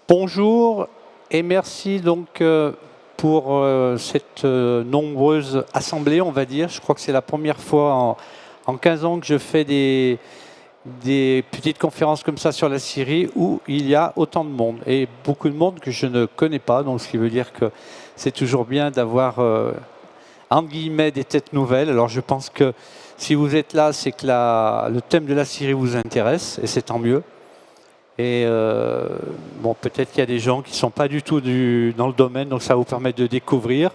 Bonjour et merci donc pour cette nombreuse assemblée, on va dire. Je crois que c'est la première fois en 15 ans que je fais des petites conférences comme ça sur la Syrie où il y a autant de monde et beaucoup de monde que je ne connais pas. Donc ce qui veut dire que c'est toujours bien d'avoir entre guillemets des têtes nouvelles. Alors je pense que si vous êtes là, c'est que le thème de la Syrie vous intéresse et c'est tant mieux. Et bon, peut-être qu'il y a des gens qui ne sont pas du tout dans le domaine, donc ça va vous permettre de découvrir.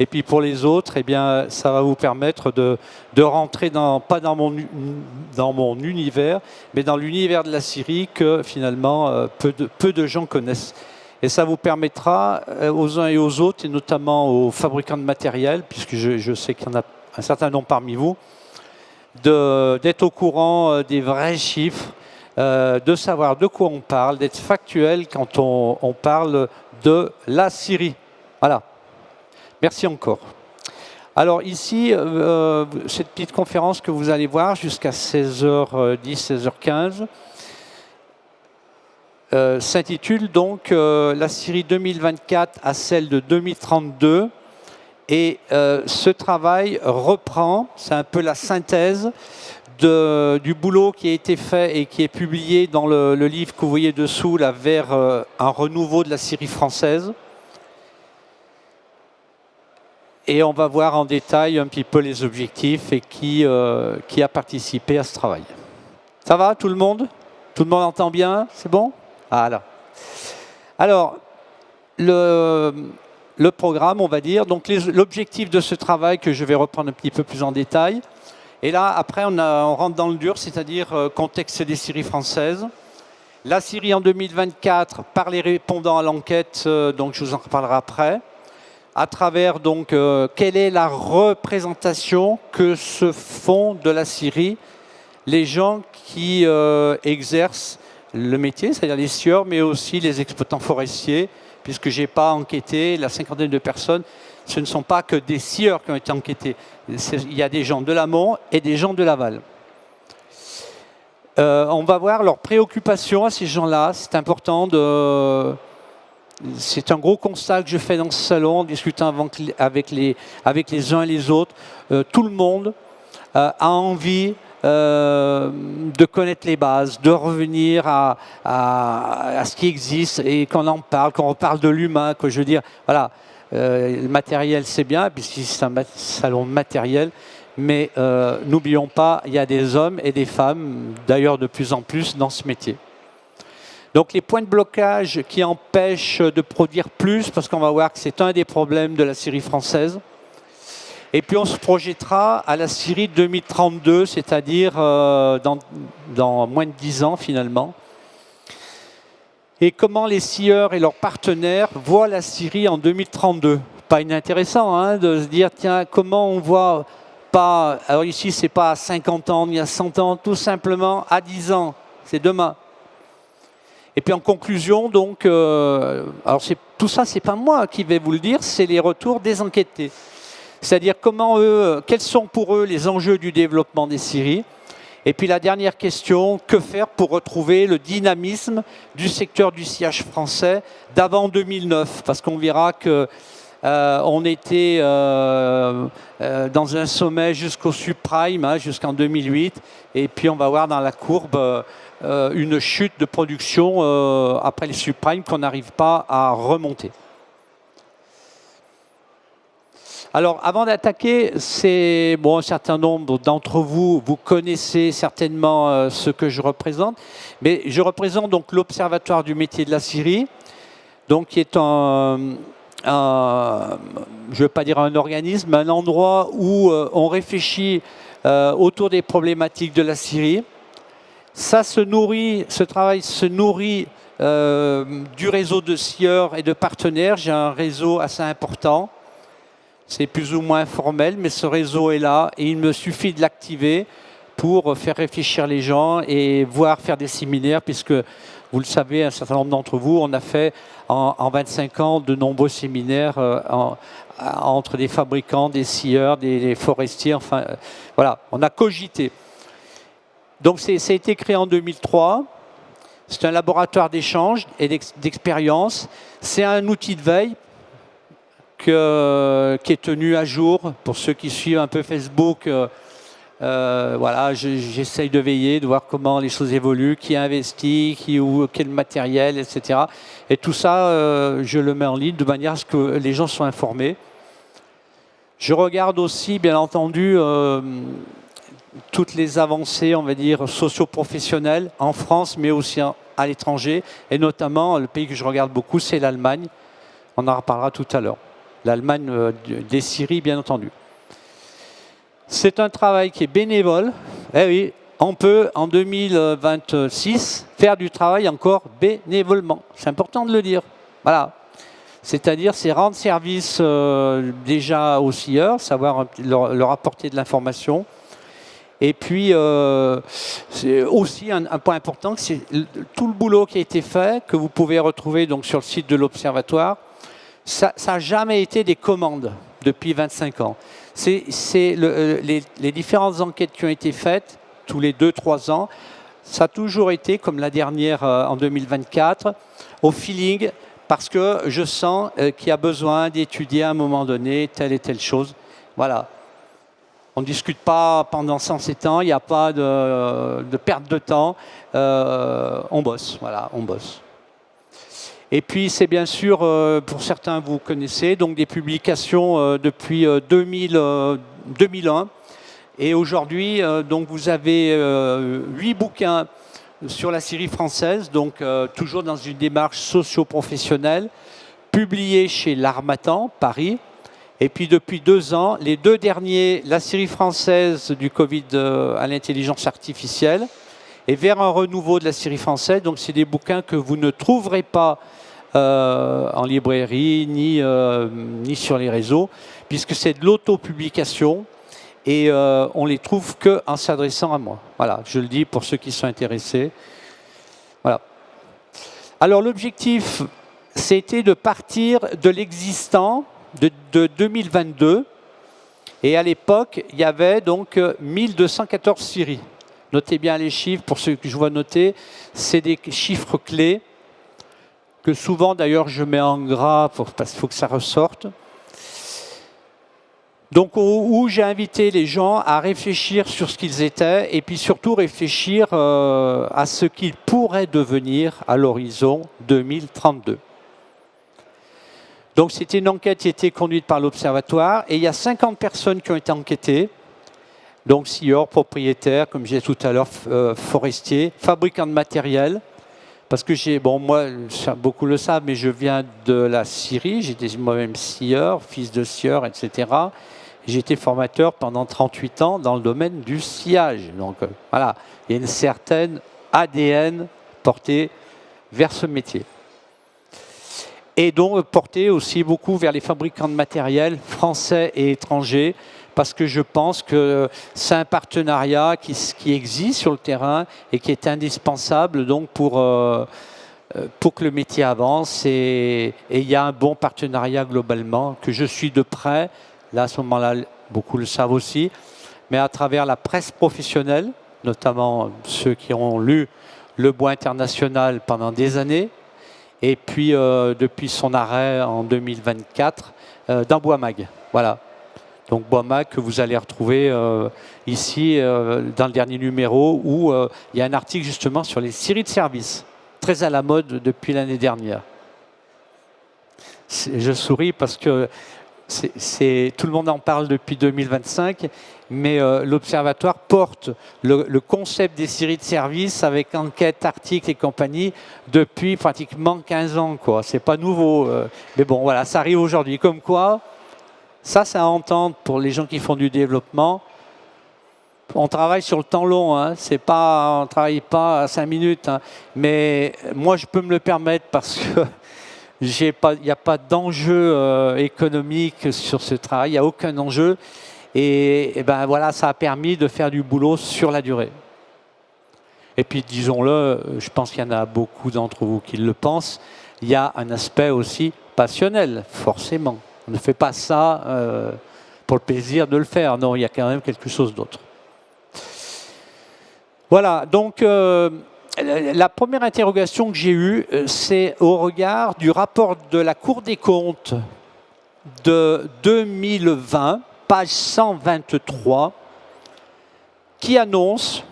Et puis pour les autres, eh bien, ça va vous permettre de rentrer pas dans mon univers, mais dans l'univers de la Syrie que finalement peu de gens connaissent. Et ça vous permettra aux uns et aux autres, et notamment aux fabricants de matériel, puisque je sais qu'il y en a un certain nombre parmi vous, d'être au courant des vrais chiffres, de savoir de quoi on parle, d'être factuel quand on parle de la Syrie. Voilà. Merci encore. Alors ici, cette petite conférence que vous allez voir jusqu'à 16h10, 16h15 s'intitule donc La Syrie 2024 à celle de 2032. Et ce travail reprend, c'est un peu la synthèse du boulot qui a été fait et qui est publié dans le livre que vous voyez dessous, là, vers un renouveau de la Syrie française. Et on va voir en détail un petit peu les objectifs et qui a participé à ce travail. Ça va, tout le monde? Tout le monde entend bien? C'est bon? Voilà. Alors, le programme, on va dire, donc l'objectif de ce travail que je vais reprendre un petit peu plus en détail. Et là, après, on rentre dans le dur, c'est-à-dire contexte des Syries françaises. La Syrie en 2024, par les répondants à l'enquête, donc je vous en reparlerai après. À travers, donc, quelle est la représentation que se font de la Syrie les gens qui exercent le métier, c'est-à-dire les scieurs, mais aussi les exploitants forestiers, puisque je n'ai pas enquêté, la cinquantaine de personnes, ce ne sont pas que des scieurs qui ont été enquêtés. Il y a des gens de l'amont et des gens de l'aval. On va voir leurs préoccupations à ces gens-là. C'est important c'est un gros constat que je fais dans ce salon, en discutant avec les uns et les autres. Tout le monde a envie de connaître les bases, de revenir à ce qui existe et qu'on en parle, qu'on reparle de l'humain, que je veux dire, voilà, le matériel c'est bien, puisque c'est un salon matériel, mais n'oublions pas, il y a des hommes et des femmes, d'ailleurs de plus en plus, dans ce métier. Donc les points de blocage qui empêchent de produire plus, parce qu'on va voir que c'est un des problèmes de la Syrie française. Et puis on se projettera à la Syrie 2032, c'est-à-dire dans moins de 10 ans finalement. Et comment les scieurs et leurs partenaires voient la Syrie en 2032. Pas inintéressant hein, de se dire, tiens, comment on voit pas... Alors ici, c'est pas à 50 ans ni à 100 ans, tout simplement à 10 ans. C'est demain. Et puis en conclusion, donc, alors tout ça, c'est pas moi qui vais vous le dire, c'est les retours des enquêtés. C'est-à-dire quels sont pour eux les enjeux du développement des Syries. Et puis la dernière question, que faire pour retrouver le dynamisme du secteur du sillage français d'avant 2009? Parce qu'on verra qu'on était dans un sommet jusqu'au subprime, hein, jusqu'en 2008. Et puis on va voir dans la courbe une chute de production après les subprimes qu'on n'arrive pas à remonter. Alors, avant d'attaquer, un certain nombre d'entre vous, vous connaissez certainement ce que je représente, mais je représente donc l'Observatoire du métier de la Syrie, donc qui est je ne veux pas dire un organisme, mais un endroit où on réfléchit autour des problématiques de la Syrie. Ce travail se nourrit du réseau de scieurs et de partenaires. J'ai un réseau assez important. C'est plus ou moins informel, mais ce réseau est là et il me suffit de l'activer pour faire réfléchir les gens et faire des séminaires, puisque vous le savez, un certain nombre d'entre vous, on a fait en 25 ans de nombreux séminaires entre des fabricants, des scieurs, des forestiers, enfin voilà, on a cogité. Donc ça a été créé en 2003. C'est un laboratoire d'échange et d'expérience. C'est un outil de veille qui est tenu à jour. Pour ceux qui suivent un peu Facebook, voilà, j'essaye de veiller, de voir comment les choses évoluent, qui investit, quel matériel, etc. Et tout ça, je le mets en ligne de manière à ce que les gens soient informés. Je regarde aussi, bien entendu, toutes les avancées, on va dire, socio-professionnelles en France, mais aussi à l'étranger. Et notamment, le pays que je regarde beaucoup, c'est l'Allemagne. On en reparlera tout à l'heure. L'Allemagne des scieries, bien entendu. C'est un travail qui est bénévole. Eh oui, on peut, en 2026, faire du travail encore bénévolement. C'est important de le dire. Voilà. C'est-à-dire, c'est rendre service déjà aux scieurs, savoir leur apporter de l'information. Et puis, c'est aussi un point important, c'est tout le boulot qui a été fait, que vous pouvez retrouver donc, sur le site de l'Observatoire. Ça n'a jamais été des commandes depuis 25 ans. Les différentes enquêtes qui ont été faites, tous les 2-3 ans, ça a toujours été, comme la dernière en 2024, au feeling, parce que je sens qu'il y a besoin d'étudier à un moment donné telle et telle chose. Voilà. On ne discute pas pendant 107 ans, il n'y a pas de perte de temps. On bosse, voilà, on bosse. Et puis, c'est bien sûr, pour certains, vous connaissez, donc des publications depuis 2001. Et aujourd'hui, donc vous avez 8 bouquins sur la Syrie française, donc toujours dans une démarche socio-professionnelle, publiés chez l'Harmattan, Paris. Et puis depuis 2 ans, les 2 derniers, la Syrie française du Covid à l'intelligence artificielle, et vers un renouveau de la Syrie française. Donc c'est des bouquins que vous ne trouverez pas en librairie, ni sur les réseaux, puisque c'est de l'autopublication, et on les trouve qu'en s'adressant à moi. Voilà, je le dis pour ceux qui sont intéressés. Voilà. Alors l'objectif, c'était de partir de l'existant de 2022, et à l'époque, il y avait donc 1214 scieries. Notez bien les chiffres, pour ceux que je vois noter, c'est des chiffres clés, que souvent d'ailleurs je mets en gras parce qu'il faut que ça ressorte. Donc où j'ai invité les gens à réfléchir sur ce qu'ils étaient et puis surtout réfléchir à ce qu'ils pourraient devenir à l'horizon 2032. Donc c'était une enquête qui a été conduite par l'Observatoire et il y a 50 personnes qui ont été enquêtées. Donc scieurs, propriétaires, comme je disais tout à l'heure, forestiers, fabricants de matériel. Parce que bon, moi, beaucoup le savent, mais je viens de la Syrie, j'étais moi-même scieur, fils de scieur, etc. J'ai été formateur pendant 38 ans dans le domaine du sciage. Donc voilà, il y a une certaine ADN portée vers ce métier. Et donc portée aussi beaucoup vers les fabricants de matériel français et étrangers, parce que je pense que c'est un partenariat qui existe sur le terrain et qui est indispensable donc pour que le métier avance. Et il y a un bon partenariat globalement, que je suis de près. Là, à ce moment-là, beaucoup le savent aussi, mais à travers la presse professionnelle, notamment ceux qui ont lu Le Bois International pendant des années, et puis depuis son arrêt en 2024, dans Bois Mag. Voilà. Donc Bois Mag que vous allez retrouver ici dans le dernier numéro où il y a un article justement sur les scieries de service, très à la mode depuis l'année dernière. Je souris parce que tout le monde en parle depuis 2025, mais l'Observatoire porte le concept des scieries de service avec enquête, articles et compagnie depuis pratiquement 15 ans. Ce n'est pas nouveau, mais bon, voilà, ça arrive aujourd'hui. Comme quoi, ça, c'est à entendre pour les gens qui font du développement. On travaille sur le temps long, hein. On ne travaille pas à 5 minutes. Hein. Mais moi, je peux me le permettre parce que il n'y a pas d'enjeu économique sur ce travail, il n'y a aucun enjeu. Et ben voilà, ça a permis de faire du boulot sur la durée. Et puis, disons-le, je pense qu'il y en a beaucoup d'entre vous qui le pensent, il y a un aspect aussi passionnel, forcément. On ne fait pas ça pour le plaisir de le faire. Non, il y a quand même quelque chose d'autre. Voilà, donc la première interrogation que j'ai eue, c'est au regard du rapport de la Cour des comptes de 2020, page 123, qui annonce,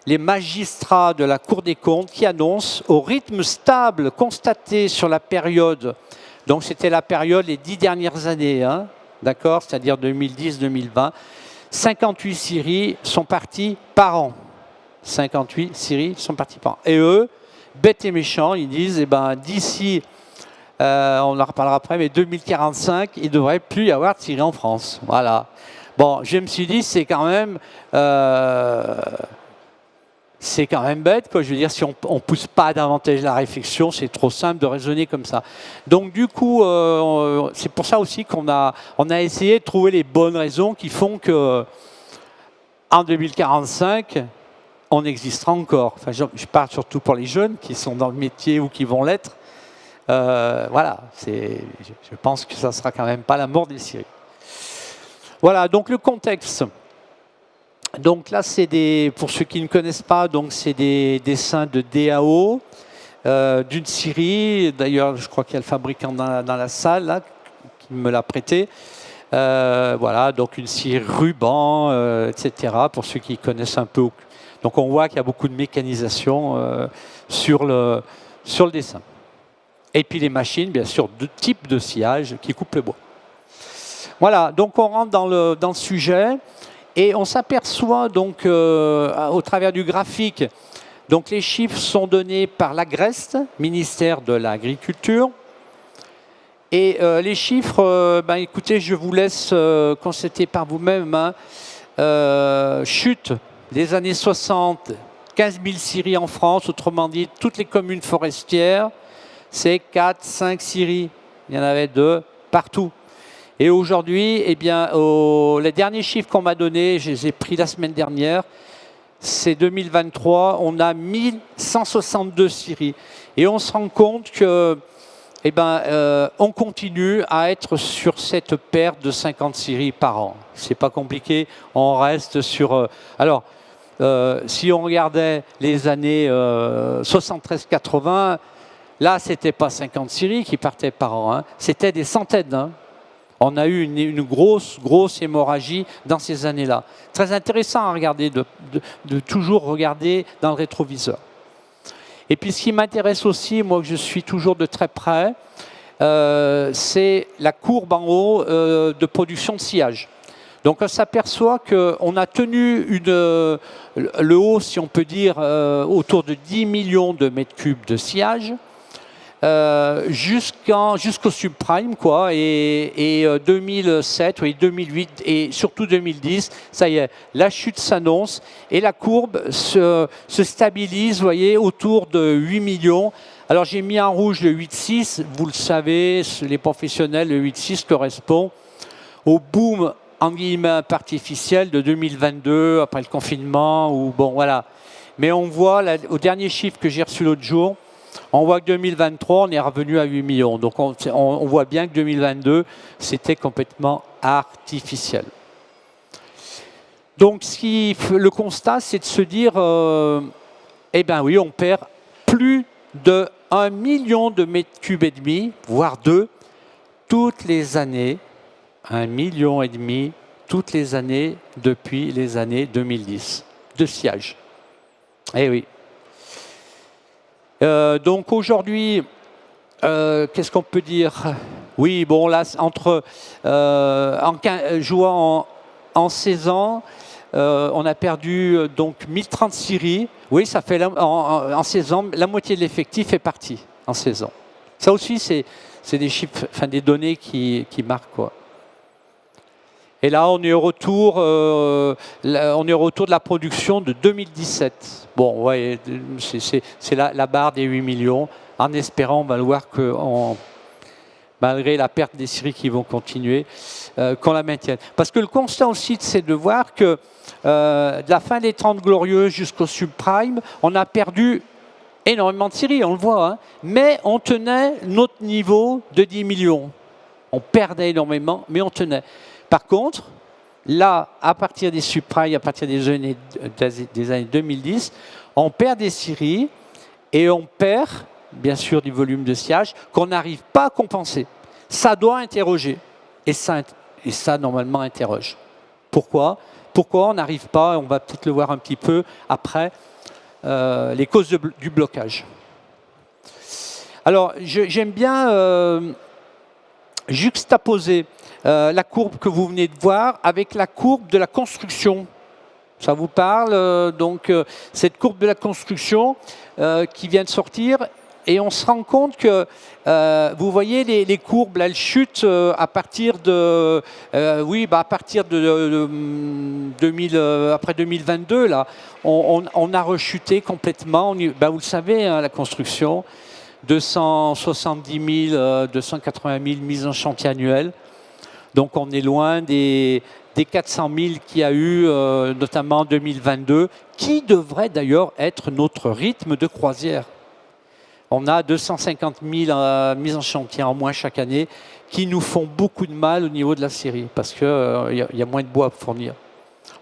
les magistrats de la Cour des comptes, qui annoncent au rythme stable constaté sur la période, donc c'était la période les 10 dernières années, hein, d'accord, c'est-à-dire 2010-2020, 58 scieries sont partis par an. 58 scieries sont partis par an. Et eux, bêtes et méchants, ils disent, eh ben, d'ici, on en reparlera après, mais 2045, il ne devrait plus y avoir de scieries en France. Voilà. Bon, je me suis dit, c'est quand même bête, quoi. Je veux dire, si on ne pousse pas davantage la réflexion, c'est trop simple de raisonner comme ça. Donc du coup, c'est pour ça aussi qu'on a essayé de trouver les bonnes raisons qui font que en 2045, on existera encore. Enfin, je parle surtout pour les jeunes qui sont dans le métier ou qui vont l'être. Voilà, je pense que ça ne sera quand même pas la mort des scieries. Voilà, donc le contexte. Donc là, pour ceux qui ne connaissent pas, c'est des dessins de DAO d'une scierie. D'ailleurs, je crois qu'il y a le fabricant dans la salle là, qui me l'a prêté. Voilà, donc une scierie ruban, etc. Pour ceux qui connaissent un peu. Donc on voit qu'il y a beaucoup de mécanisation sur le dessin. Et puis les machines, bien sûr, de type de sciage qui coupent le bois. Voilà, donc on rentre dans le sujet et on s'aperçoit donc au travers du graphique, donc les chiffres sont donnés par l'Agreste, ministère de l'Agriculture. Et les chiffres, écoutez, je vous laisse constater par vous-même, hein, chute des années 60, 15 000 scieries en France, autrement dit, toutes les communes forestières, c'est 4, 5 scieries. Il y en avait 2 partout. Et aujourd'hui, eh bien, les derniers chiffres qu'on m'a donnés, je les ai pris la semaine dernière, c'est 2023, on a 1162 scieries. Et on se rend compte que, eh ben, on continue à être sur cette perte de 50 scieries par an. C'est pas compliqué, on reste sur... alors, si on regardait les années 73-80, là, c'était pas 50 scieries qui partaient par an, hein, c'était des centaines. Hein. On a eu une grosse hémorragie dans ces années-là. Très intéressant à regarder, de toujours regarder dans le rétroviseur. Et puis ce qui m'intéresse aussi, moi que je suis toujours de très près, c'est la courbe en haut de production de sciage. Donc on s'aperçoit qu'on a tenu le haut, si on peut dire, autour de 10 millions de mètres cubes de sciage, jusqu'au subprime, quoi, et 2007, oui, 2008 et surtout 2010, ça y est, la chute s'annonce et la courbe se stabilise, vous voyez, autour de 8 millions. Alors j'ai mis en rouge le 8,6, vous le savez, les professionnels, le 8,6 correspond au boom en guillemets artificiel de 2022, après le confinement, ou bon, voilà. Mais on voit, au dernier chiffre que j'ai reçu l'autre jour, on voit que 2023, on est revenu à 8 millions. Donc on voit bien que 2022, c'était complètement artificiel. Donc le constat, c'est de se dire, eh bien oui, on perd plus de 1 million de mètres cubes et demi, voire 2, toutes les années. 1,5 million toutes les années depuis les années 2010 de sciage. Eh oui. Donc aujourd'hui, qu'est-ce qu'on peut dire? Oui, bon là, jouant en 16 ans, on a perdu donc 1030 scieries. Oui, ça fait en 16 ans, la moitié de l'effectif est parti en 16 ans. Ça aussi, c'est des chiffres, enfin des données qui marquent, quoi. Et là, on est au retour de la production de 2017. Bon, ouais, c'est la barre des 8 millions. En espérant, on va le voir que malgré la perte des scieries qui vont continuer, qu'on la maintienne. Parce que le constat aussi, c'est de voir que de la fin des 30 glorieuses jusqu'au subprime, on a perdu énormément de scieries, on le voit, hein, mais on tenait notre niveau de 10 millions. On perdait énormément, mais on tenait. Par contre, là, à partir des subprimes, à partir des années 2010, On perd des scieries et on perd, bien sûr, du volume de sciage qu'on n'arrive pas à compenser. Ça doit interroger. Et ça normalement, interroge. Pourquoi? Pourquoi on n'arrive pas, on va peut-être le voir un petit peu après, les causes du blocage. Alors, j'aime bien juxtaposer la courbe que vous venez de voir avec la courbe de la construction. Ça vous parle? Donc, cette courbe de la construction qui vient de sortir, et on se rend compte que, vous voyez, les courbes, là, elles chutent à partir de, à partir de 2000, après 2022, là, on a rechuté complètement. Vous le savez, hein, la construction, 270 000, 280 000 mises en chantier annuelles. Donc, on est loin des 400 000 qu'il y a eu, notamment en 2022, qui devrait d'ailleurs être notre rythme de croisière. On a 250 000 mises en chantier en moins chaque année qui nous font beaucoup de mal au niveau de la scierie parce qu'il y a moins de bois à fournir.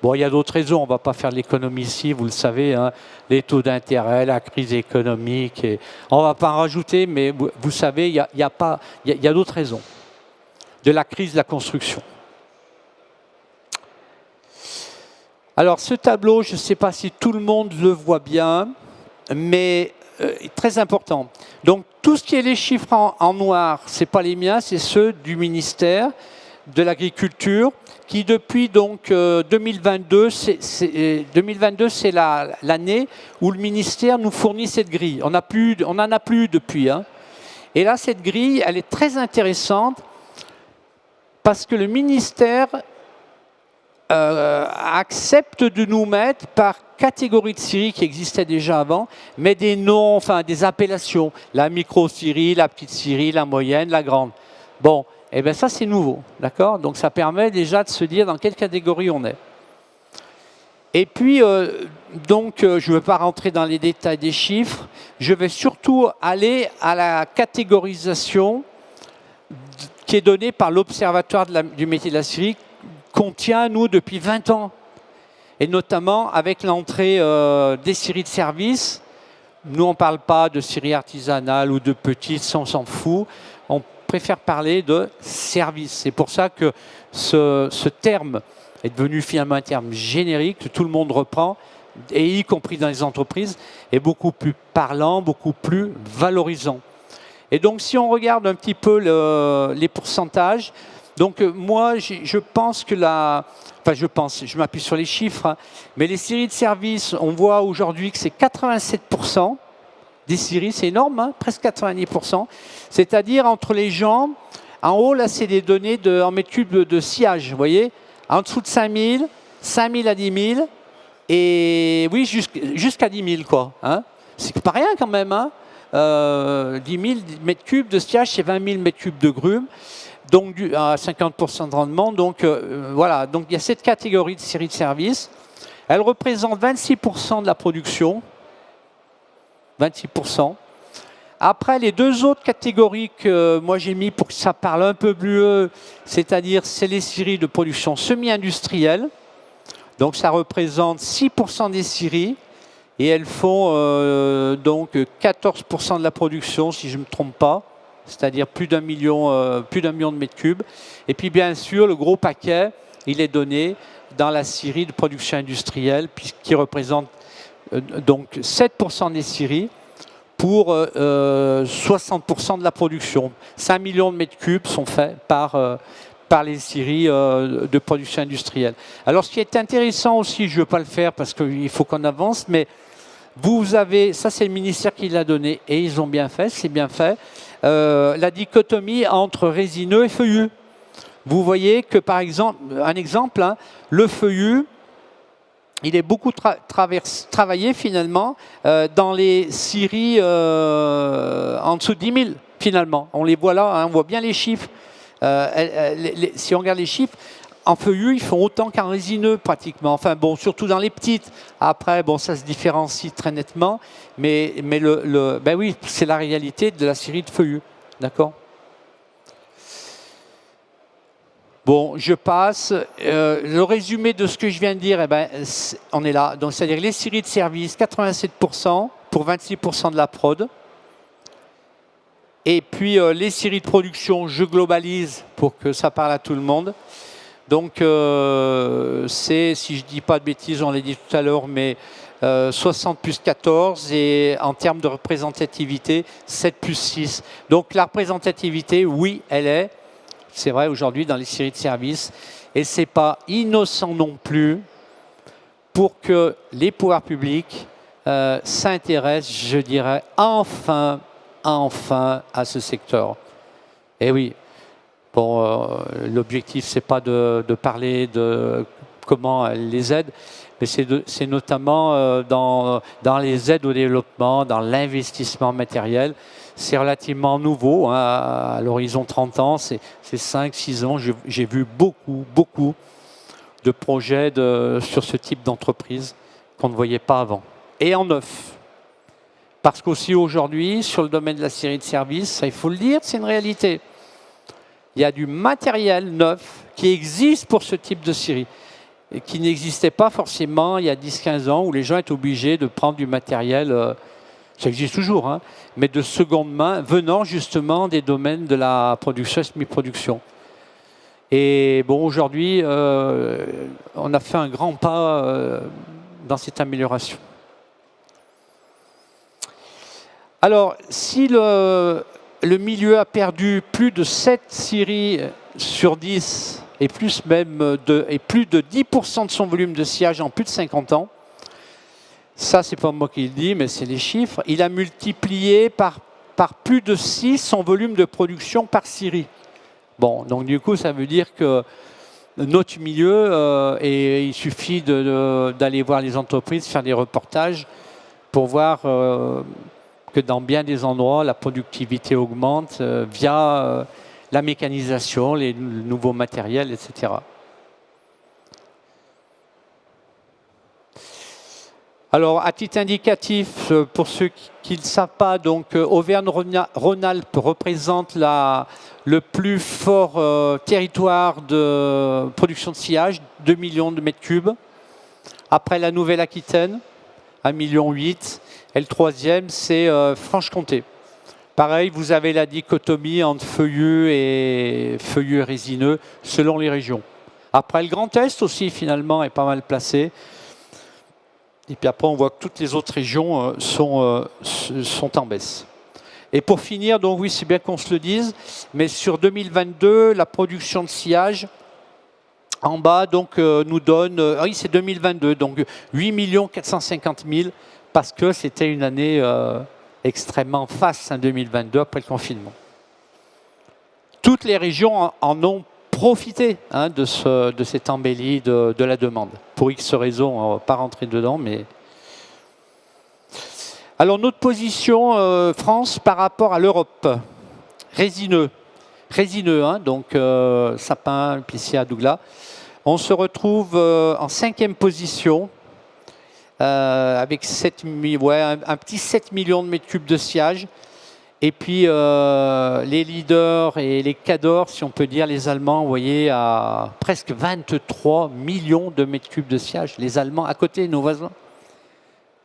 Bon, il y a d'autres raisons, on ne va pas faire l'économie ici, vous le savez, hein, les taux d'intérêt, la crise économique, et on ne va pas en rajouter, mais vous savez, il y a d'autres raisons de la crise de la construction. Alors ce tableau, je ne sais pas si tout le monde le voit bien, mais très important. Donc tout ce qui est les chiffres en noir, ce n'est pas les miens, c'est ceux du ministère de l'Agriculture, qui depuis donc 2022, c'est l'année où le ministère nous fournit cette grille. On n'en a plus depuis. Hein. Et là, cette grille, elle est très intéressante parce que le ministère accepte de nous mettre par catégorie de scierie qui existait déjà avant, mais des noms, enfin des appellations. La micro-scierie, la petite scierie, la moyenne, la grande. Bon, et bien ça c'est nouveau, d'accord? Donc ça permet déjà de se dire dans quelle catégorie on est. Et puis, je ne veux pas rentrer dans les détails des chiffres, je vais surtout aller à la catégorisation qui est donnée par l'Observatoire du métier de la scierie, qu'on tient, nous, depuis 20 ans. Et notamment avec l'entrée des scieries de service. Nous, on ne parle pas de scierie artisanale ou de petites, on s'en fout. On préfère parler de service. C'est pour ça que ce terme est devenu finalement un terme générique que tout le monde reprend, et y compris dans les entreprises, est beaucoup plus parlant, beaucoup plus valorisant. Et donc, si on regarde un petit peu les pourcentages, donc moi, je pense que je m'appuie sur les chiffres, hein, mais les scieries de service, on voit aujourd'hui que c'est 87% des scieries, c'est énorme, hein, presque 90%, c'est-à-dire entre les gens, en haut, là, c'est des données en mètres cubes de sciage, vous voyez, en dessous de 5 000, 5 000 à 10 000, et oui, jusqu'à 10 000, quoi. Hein. C'est pas rien quand même, hein. 10 000 mètres cubes de sciage, c'est 20 000 mètres cubes de grumes. Donc à 50% de rendement. Donc voilà, donc il y a cette catégorie de scierie de service. Elle représente 26% de la production. 26%. Après, les deux autres catégories que moi j'ai mis pour que ça parle un peu mieux, c'est-à-dire c'est les scieries de production semi-industrielle. Donc ça représente 6% des scieries. Et elles font donc 14% de la production, si je ne me trompe pas. C'est-à-dire plus d'un million de mètres cubes. Et puis bien sûr, le gros paquet, il est donné dans la scierie de production industrielle, qui représente donc 7% des scieries pour 60% de la production. 5 millions de mètres cubes sont faits par les scieries de production industrielle. Alors ce qui est intéressant aussi, je ne veux pas le faire parce qu'il faut qu'on avance, mais vous avez, ça c'est le ministère qui l'a donné, et ils ont bien fait, c'est bien fait, la dichotomie entre résineux et feuillu. Vous voyez que par exemple, un exemple, hein, le feuillu, il est beaucoup travaillé finalement dans les scieries en dessous de 10 000 finalement. On les voit là, hein, on voit bien les chiffres. Si on regarde les chiffres, en feuillu, ils font autant qu'en résineux pratiquement. Enfin bon, surtout dans les petites. Après, bon, ça se différencie très nettement. Mais ben oui, c'est la réalité de la scierie de feuillu. D'accord ? Bon, je passe. Le résumé de ce que je viens de dire, eh ben, on est là. Donc, c'est-à-dire les scieries de service, 87% pour 26% de la prod. Et puis les scieries de production, je globalise pour que ça parle à tout le monde. Donc c'est, si je ne dis pas de bêtises, on l'a dit tout à l'heure, mais 60 plus 14 et en termes de représentativité, 7 plus 6. Donc la représentativité, oui, elle est. C'est vrai aujourd'hui dans les scieries de service. Et ce n'est pas innocent non plus pour que les pouvoirs publics s'intéressent, je dirais, enfin à ce secteur. Et oui, bon, l'objectif, ce n'est pas de parler de comment elle les aide, mais c'est notamment dans les aides au développement, dans l'investissement matériel. C'est relativement nouveau, hein, à l'horizon 30 ans, c'est 5-6 ans. J'ai vu beaucoup de projets sur ce type d'entreprise qu'on ne voyait pas avant. Et en neuf. Parce qu'aussi aujourd'hui, sur le domaine de la scierie de service, ça, il faut le dire, c'est une réalité. Il y a du matériel neuf qui existe pour ce type de scierie et qui n'existait pas forcément il y a 10-15 ans où les gens étaient obligés de prendre du matériel, ça existe toujours, hein, mais de seconde main, venant justement des domaines de la production et semi-production. Et bon, aujourd'hui, on a fait un grand pas dans cette amélioration. Alors, si le milieu a perdu plus de 7 scieries sur 10 et plus même plus de 10% de son volume de sciage en plus de 50 ans, ça c'est pas moi qui le dis, mais c'est les chiffres, il a multiplié par plus de 6 son volume de production par scierie. Bon, donc du coup ça veut dire que notre milieu, et il suffit d'aller voir les entreprises, faire des reportages pour voir que dans bien des endroits, la productivité augmente via la mécanisation, les nouveaux matériels, etc. Alors, à titre indicatif, pour ceux qui ne savent pas, donc Auvergne-Rhône-Alpes représente le plus fort territoire de production de sciage, 2 millions de mètres cubes. Après la Nouvelle-Aquitaine, 1,8 million. Et le troisième, c'est Franche-Comté. Pareil, vous avez la dichotomie entre feuillus et résineux selon les régions. Après, le Grand Est aussi, finalement, est pas mal placé. Et puis après, on voit que toutes les autres régions sont en baisse. Et pour finir, donc oui, c'est bien qu'on se le dise, mais sur 2022, la production de sciage, en bas, donc, nous donne, oui, c'est 2022, donc 8 450 000, parce que c'était une année extrêmement faste, en 2022, après le confinement. Toutes les régions en ont profité, hein, de cette embellie de la demande. Pour X raisons, on ne va pas rentrer dedans, mais... Alors, notre position, France, par rapport à l'Europe. Résineux, hein, donc sapin, Picea, Douglas. On se retrouve en 5e position, avec un petit 7 millions de mètres cubes de sciage. Et puis les leaders et les cadors, si on peut dire, les Allemands, vous voyez, à presque 23 millions de mètres cubes de sciage. Les Allemands à côté, nos voisins.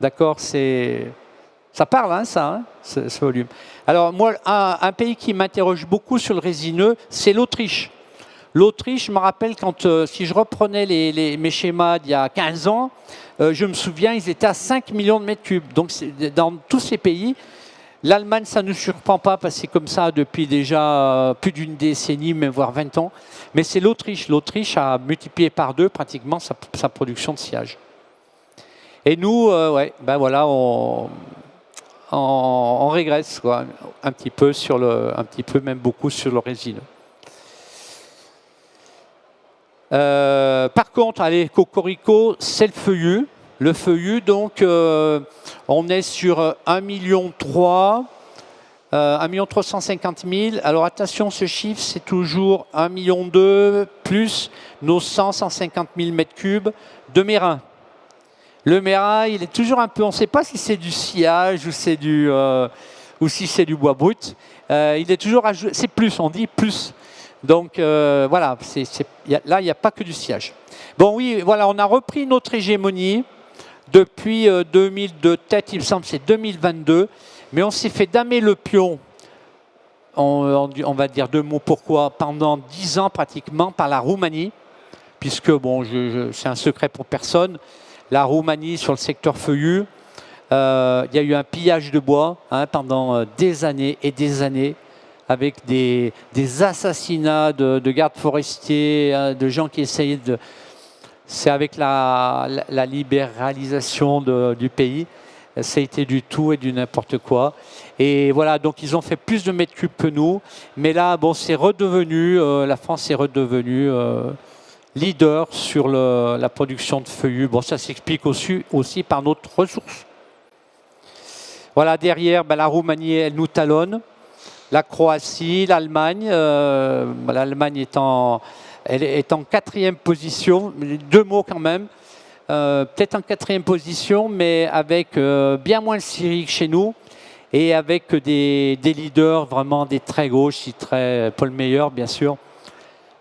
D'accord, ça parle, hein, ça, hein, ce volume. Alors moi, un pays qui m'interroge beaucoup sur le résineux, c'est l'Autriche. L'Autriche, je me rappelle quand, si je reprenais mes schémas d'il y a 15 ans, je me souviens, ils étaient à 5 millions de mètres cubes. Donc dans tous ces pays, l'Allemagne, ça ne nous surprend pas parce que c'est comme ça depuis déjà plus d'une décennie, même voire 20 ans. Mais c'est l'Autriche. L'Autriche a multiplié par 2 pratiquement sa production de sciage. Et nous, ouais, ben voilà, on régresse, quoi, un petit peu même beaucoup sur le résineux. Par contre, allez, cocorico, c'est le feuillu. Le feuillu, donc, on est sur 1,3 million, 1 350 000. Alors attention, ce chiffre, c'est toujours 1,2 million plus nos 150 000 mètres cubes de Mérin. Le Mérin, il est toujours un peu, on ne sait pas si c'est du sciage ou si c'est du bois brut. Il est toujours, c'est plus, on dit plus. Donc voilà, là, il n'y a pas que du sciage. Bon, oui, voilà, on a repris notre hégémonie depuis 2002, peut-être, il me semble, c'est 2022, mais on s'est fait damer le pion, on va dire 2 mots pourquoi, pendant 10 ans pratiquement par la Roumanie, puisque, bon, c'est un secret pour personne, la Roumanie sur le secteur feuillu, il y a eu un pillage de bois pendant des années et des années, avec des assassinats de gardes forestiers, de gens qui essayaient de... C'est avec la libéralisation du pays, ça a été du tout et du n'importe quoi. Et voilà, donc ils ont fait plus de mètres cubes que nous. Mais là, bon, c'est redevenu, la France est redevenue leader sur la production de feuillus. Bon, ça s'explique aussi par notre ressource. Voilà, derrière, la Roumanie, elle nous talonne. La Croatie, l'Allemagne. L'Allemagne elle est en 4e position. 2 mots quand même. Peut-être en 4e position, mais avec bien moins de Syrie que chez nous. Et avec des leaders, vraiment des très gros. Je citerai Paul Meyer, bien sûr,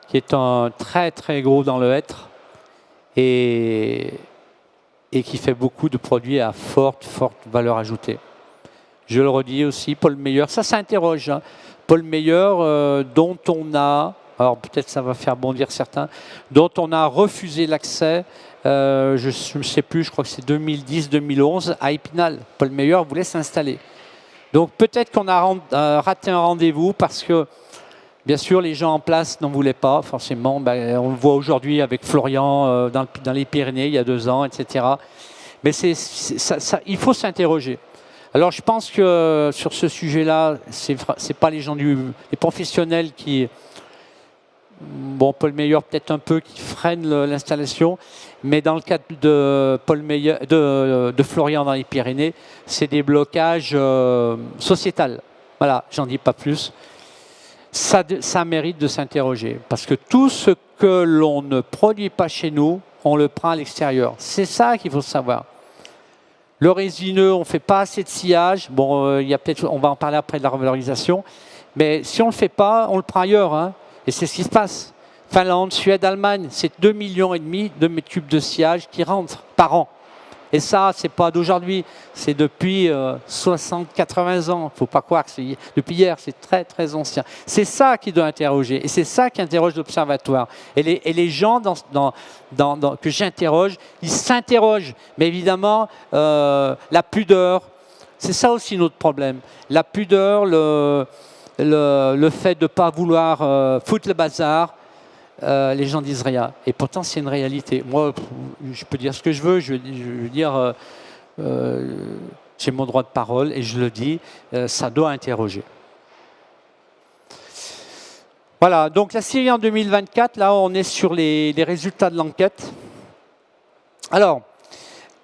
qui est un très très gros dans le hêtre. Et qui fait beaucoup de produits à forte valeur ajoutée. Je le redis aussi, Paul Meyer, ça s'interroge. Paul Meyer, dont on a, alors peut-être ça va faire bondir certains, dont on a refusé l'accès, je ne sais plus, je crois que c'est 2010-2011, à Épinal. Paul Meyer voulait s'installer. Donc peut-être qu'on a raté un rendez-vous parce que, bien sûr, les gens en place n'en voulaient pas, forcément. On le voit aujourd'hui avec Florian dans les Pyrénées, il y a 2 ans, etc. Mais il faut s'interroger. Alors je pense que sur ce sujet-là, c'est pas les gens les professionnels qui, bon, Paul Meyer peut-être un peu, qui freinent l'installation, mais dans le cadre de Paul Meyer, de Florian dans les Pyrénées, c'est des blocages sociétals. Voilà, j'en dis pas plus. Ça mérite de s'interroger, parce que tout ce que l'on ne produit pas chez nous, on le prend à l'extérieur. C'est ça qu'il faut savoir. Le résineux, on ne fait pas assez de sillage. Bon, on va en parler après de la revalorisation. Mais si on ne le fait pas, on le prend ailleurs. Hein. Et c'est ce qui se passe. Finlande, Suède, Allemagne, c'est 2,5 millions de mètres cubes de sillage qui rentrent par an. Et ça, c'est pas d'aujourd'hui. C'est depuis 60-80 ans. Il ne faut pas croire que c'est depuis hier. C'est très, très ancien. C'est ça qui doit interroger. Et c'est ça qui interroge l'Observatoire. Et les gens que j'interroge, ils s'interrogent. Mais évidemment, la pudeur, c'est ça aussi notre problème. La pudeur, le fait de ne pas vouloir foutre le bazar, les gens disent rien. Et pourtant, c'est une réalité. Moi, je peux dire ce que je veux. Je veux dire, j'ai mon droit de parole et je le dis, ça doit interroger. Voilà, donc la Syrie en 2024, là, on est sur les résultats de l'enquête. Alors,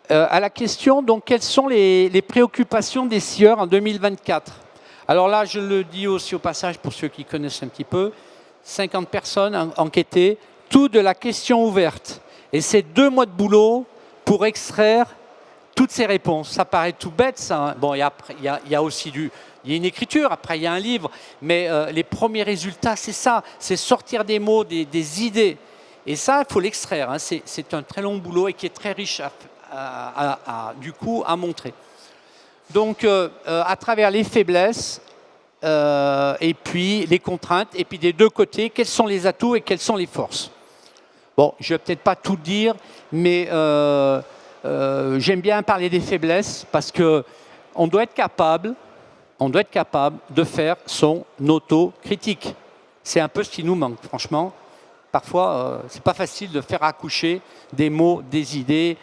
à la question, donc, quelles sont les préoccupations des scieurs en 2024 ? Alors là, je le dis aussi au passage pour ceux qui connaissent un petit peu, 50 personnes enquêtées, tout de la question ouverte. Et c'est 2 mois de boulot pour extraire toutes ces réponses. Ça paraît tout bête, ça. Hein. Bon, il y a aussi il y a une écriture, après il y a un livre, mais les premiers résultats, c'est ça, c'est sortir des mots, des idées. Et ça, il faut l'extraire. Hein. C'est un très long boulot et qui est très riche du coup à montrer. Donc, à travers les faiblesses, et puis les contraintes, et puis des 2 côtés, quels sont les atouts et quelles sont les forces. Bon, je ne vais peut-être pas tout dire, mais j'aime bien parler des faiblesses parce qu'on doit être capable de faire son autocritique. C'est un peu ce qui nous manque, franchement. Parfois, ce n'est pas facile de faire accoucher des mots, des idées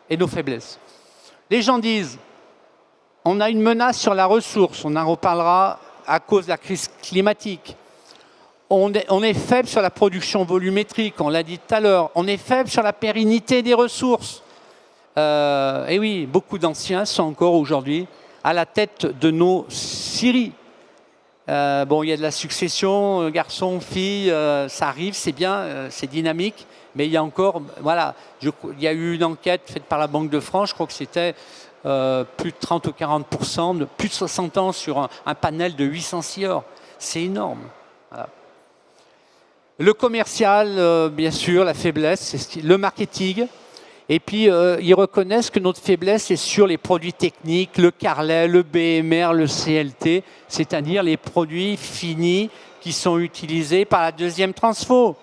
et nos faiblesses. Les gens disent, on a une menace sur la ressource, on en reparlera à cause de la crise climatique. On est faible sur la production volumétrique, on l'a dit tout à l'heure. On est faible sur la pérennité des ressources. Et oui, beaucoup d'anciens sont encore aujourd'hui à la tête de nos scieries. Bon, il y a de la succession, garçon, fille, ça arrive, c'est bien, c'est dynamique. Mais il y a encore, voilà, il y a eu une enquête faite par la Banque de France, je crois que c'était plus de 30 ou 40%, de plus de 60 ans sur un panel de 800 scieurs. C'est énorme. Voilà. Le commercial, bien sûr, la faiblesse, c'est le marketing. Et puis, ils reconnaissent que notre faiblesse est sur les produits techniques, le Carlet, le BMR, le CLT, c'est-à-dire les produits finis qui sont utilisés par la deuxième transfo.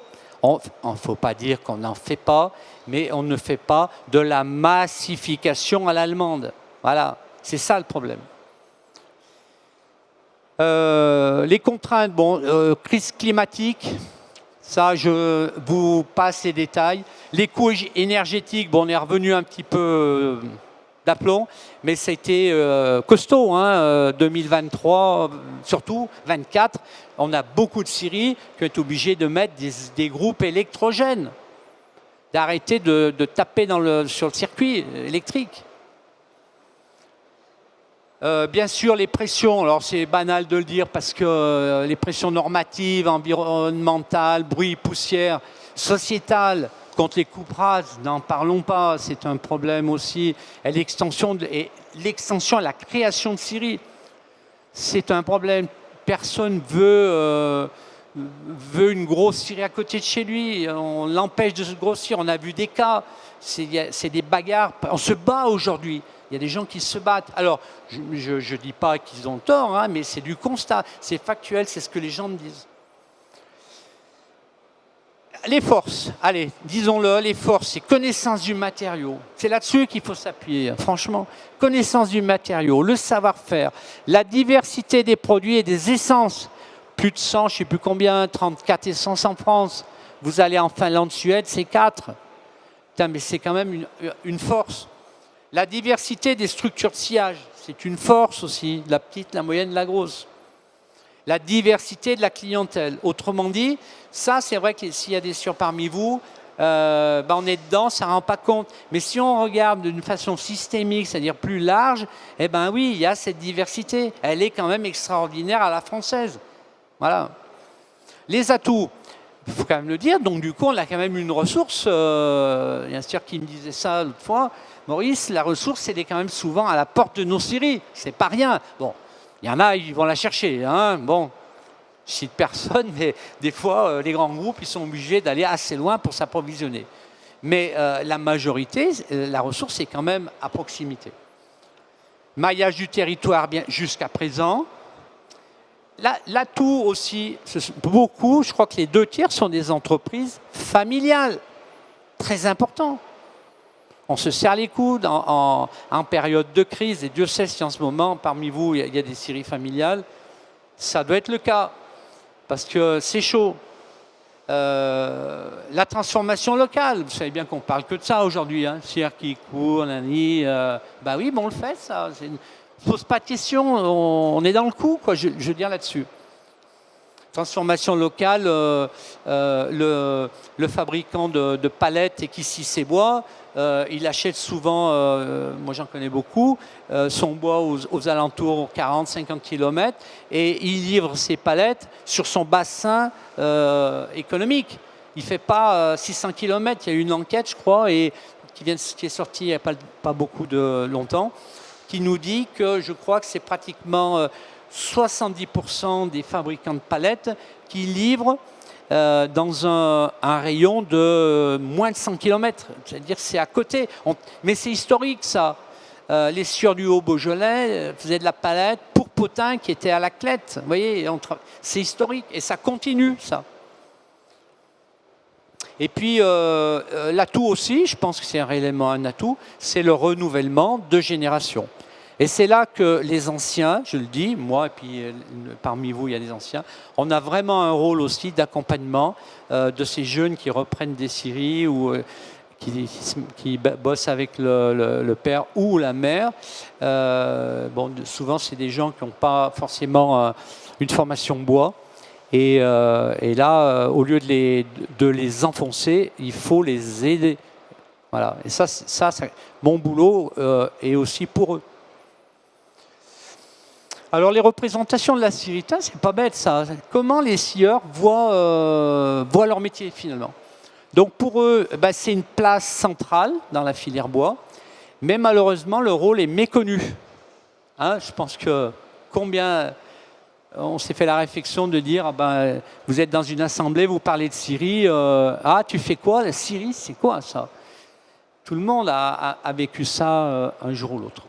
Il ne faut pas dire qu'on n'en fait pas, mais on ne fait pas de la massification à l'allemande. Voilà, c'est ça le problème. Les contraintes, bon, crise climatique, ça je vous passe les détails. Les coûts énergétiques, bon, on est revenu un petit peu d'aplomb, mais ça a été costaud, hein, 2023, surtout 24. On a beaucoup de scieries qui ont été obligés de mettre des groupes électrogènes, d'arrêter de taper sur le circuit électrique. Bien sûr, les pressions, alors c'est banal de le dire parce que les pressions normatives, environnementales, bruit, poussière, sociétales, contre les coupes rases, n'en parlons pas, c'est un problème aussi. Et l'extension à la création de scieries, c'est un problème. Personne veut une grosse scierie à côté de chez lui, on l'empêche de se grossir, on a vu des cas, c'est des bagarres, on se bat aujourd'hui. Il y a des gens qui se battent. Alors, je ne dis pas qu'ils ont tort, hein, mais c'est du constat, c'est factuel, c'est ce que les gens me disent. Les forces, allez, disons-le, les forces, c'est connaissance du matériau. C'est là-dessus qu'il faut s'appuyer, franchement. Connaissance du matériau, le savoir-faire, la diversité des produits et des essences. Plus de 100, je ne sais plus combien, 34 essences en France. Vous allez en Finlande, Suède, c'est 4. Putain, mais c'est quand même une force. La diversité des structures de sciage, c'est une force aussi, la petite, la moyenne, la grosse. La diversité de la clientèle. Autrement dit, ça c'est vrai que s'il y a des scieurs parmi vous, on est dedans, ça ne rend pas compte. Mais si on regarde d'une façon systémique, c'est-à-dire plus large, eh bien oui, il y a cette diversité. Elle est quand même extraordinaire à la française. Voilà. Les atouts, il faut quand même le dire, donc du coup on a quand même une ressource, il y a un scieur qui me disait ça l'autre fois, Maurice, la ressource, elle est quand même souvent à la porte de nos scieries. C'est pas rien. Bon, il y en a, ils vont la chercher. Hein. Bon, je cite personne, mais des fois, les grands groupes, ils sont obligés d'aller assez loin pour s'approvisionner. Mais la majorité, la ressource est quand même à proximité. Maillage du territoire, bien jusqu'à présent. L'atout aussi, beaucoup, je crois que les 2/3 sont des entreprises familiales. Très important. On se serre les coudes en période de crise, et Dieu sait si en ce moment, parmi vous, il y a des scieries familiales. Ça doit être le cas, parce que c'est chaud. La transformation locale, vous savez bien qu'on ne parle que de ça aujourd'hui. Hein. Circuit court, nani, bah oui, bon, on le fait, ça. Il ne pose pas de questions, on est dans le coup, quoi, je veux dire là-dessus. Transformation locale, le fabricant de palettes et qui scie ses bois, il achète souvent, moi j'en connais beaucoup, son bois aux alentours 40-50 km et il livre ses palettes sur son bassin économique. Il ne fait pas 600 km, il y a eu une enquête je crois et qui est sortie il n'y a pas beaucoup de longtemps, qui nous dit que je crois que c'est pratiquement 70% des fabricants de palettes qui livrent dans un rayon de moins de 100 km. C'est-à-dire c'est à côté. Mais c'est historique ça. Les scieurs du Haut-Beaujolais faisaient de la palette pour Potin qui était à la Clette. Vous voyez, c'est historique et ça continue ça. Et puis l'atout aussi, je pense que c'est réellement un atout, c'est le renouvellement de génération. Et c'est là que les anciens, je le dis, moi et puis parmi vous il y a des anciens, on a vraiment un rôle aussi d'accompagnement de ces jeunes qui reprennent des scieries ou qui bossent avec le père ou la mère. Bon, souvent c'est des gens qui n'ont pas forcément une formation bois. Et là, au lieu de les enfoncer, il faut les aider. Voilà. Et ça mon boulot est aussi pour eux. Alors les représentations de la scierie, c'est pas bête ça. Comment les scieurs voient leur métier finalement. Donc pour eux, c'est une place centrale dans la filière bois, mais malheureusement le rôle est méconnu. Hein, je pense que combien on s'est fait la réflexion de dire, ah ben, vous êtes dans une assemblée, vous parlez de Syrie, ah tu fais quoi? La Syrie, c'est quoi ça? Tout le monde a vécu ça un jour ou l'autre.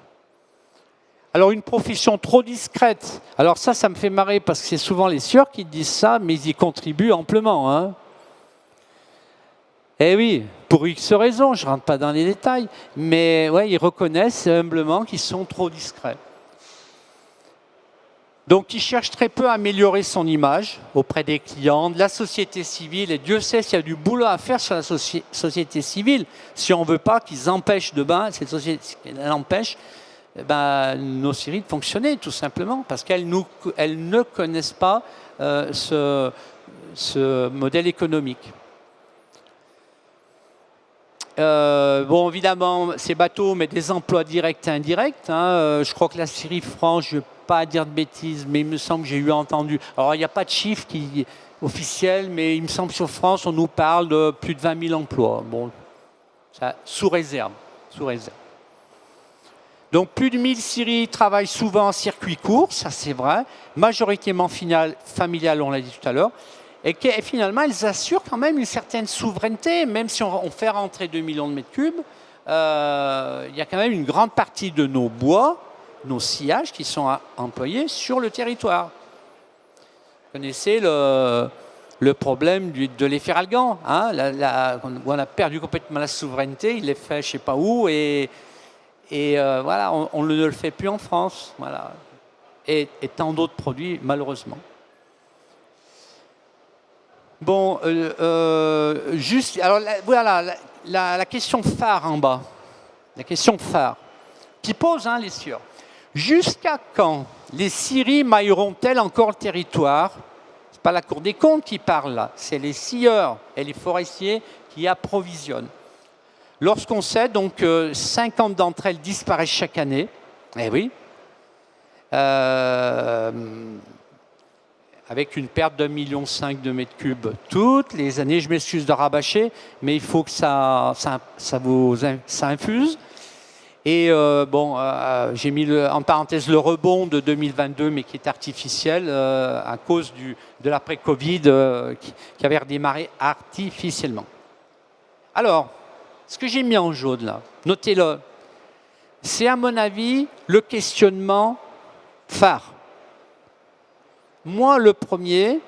Alors une profession trop discrète, alors ça me fait marrer parce que c'est souvent les sieurs qui disent ça, mais ils y contribuent amplement. Hein. Eh oui, pour X raisons, je ne rentre pas dans les détails, mais ouais, ils reconnaissent humblement qu'ils sont trop discrets. Donc, il cherche très peu à améliorer son image auprès des clients, de la société civile. Et Dieu sait s'il y a du boulot à faire sur la société civile. Si on ne veut pas qu'ils empêchent demain, cette société empêche nos scieries de fonctionner, tout simplement, parce qu'elles ne connaissent pas ce modèle économique. Bon, évidemment, c'est bateau, mais des emplois directs et indirects. Hein. Je crois que la Syrie France, je ne vais pas dire de bêtises, mais il me semble que j'ai eu entendu. Alors, il n'y a pas de chiffre officiel, mais il me semble que sur France, on nous parle de plus de 20 000 emplois. Bon, ça, sous réserve. Donc, plus de 1000 Syries travaillent souvent en circuit court, ça c'est vrai. Majoritairement familial, on l'a dit tout à l'heure. Et finalement, elles assurent quand même une certaine souveraineté, même si on fait rentrer 2 millions de mètres cubes, il y a quand même une grande partie de nos bois, nos sillages qui sont employés sur le territoire. Vous connaissez le problème de l'effet Algan, hein, on a perdu complètement la souveraineté, il est fait je ne sais pas où, et voilà, on ne le fait plus en France, voilà. Et tant d'autres produits, malheureusement. Bon, juste, alors voilà la question phare en bas, la question phare, qui pose les sieurs. Jusqu'à quand les scieries mailleront-elles encore le territoire? Ce n'est pas la Cour des comptes qui parle là, c'est les scieurs et les forestiers qui approvisionnent. Lorsqu'on sait donc que 50 d'entre elles disparaissent chaque année, eh oui, avec une perte de 1,5 million de mètres cubes toutes les années. Je m'excuse de rabâcher, mais il faut que ça infuse. Et bon, j'ai mis en parenthèse le rebond de 2022, mais qui est artificiel à cause de l'après-Covid qui avait redémarré artificiellement. Alors, ce que j'ai mis en jaune là, notez-le, c'est à mon avis le questionnement phare. Moi, le premier,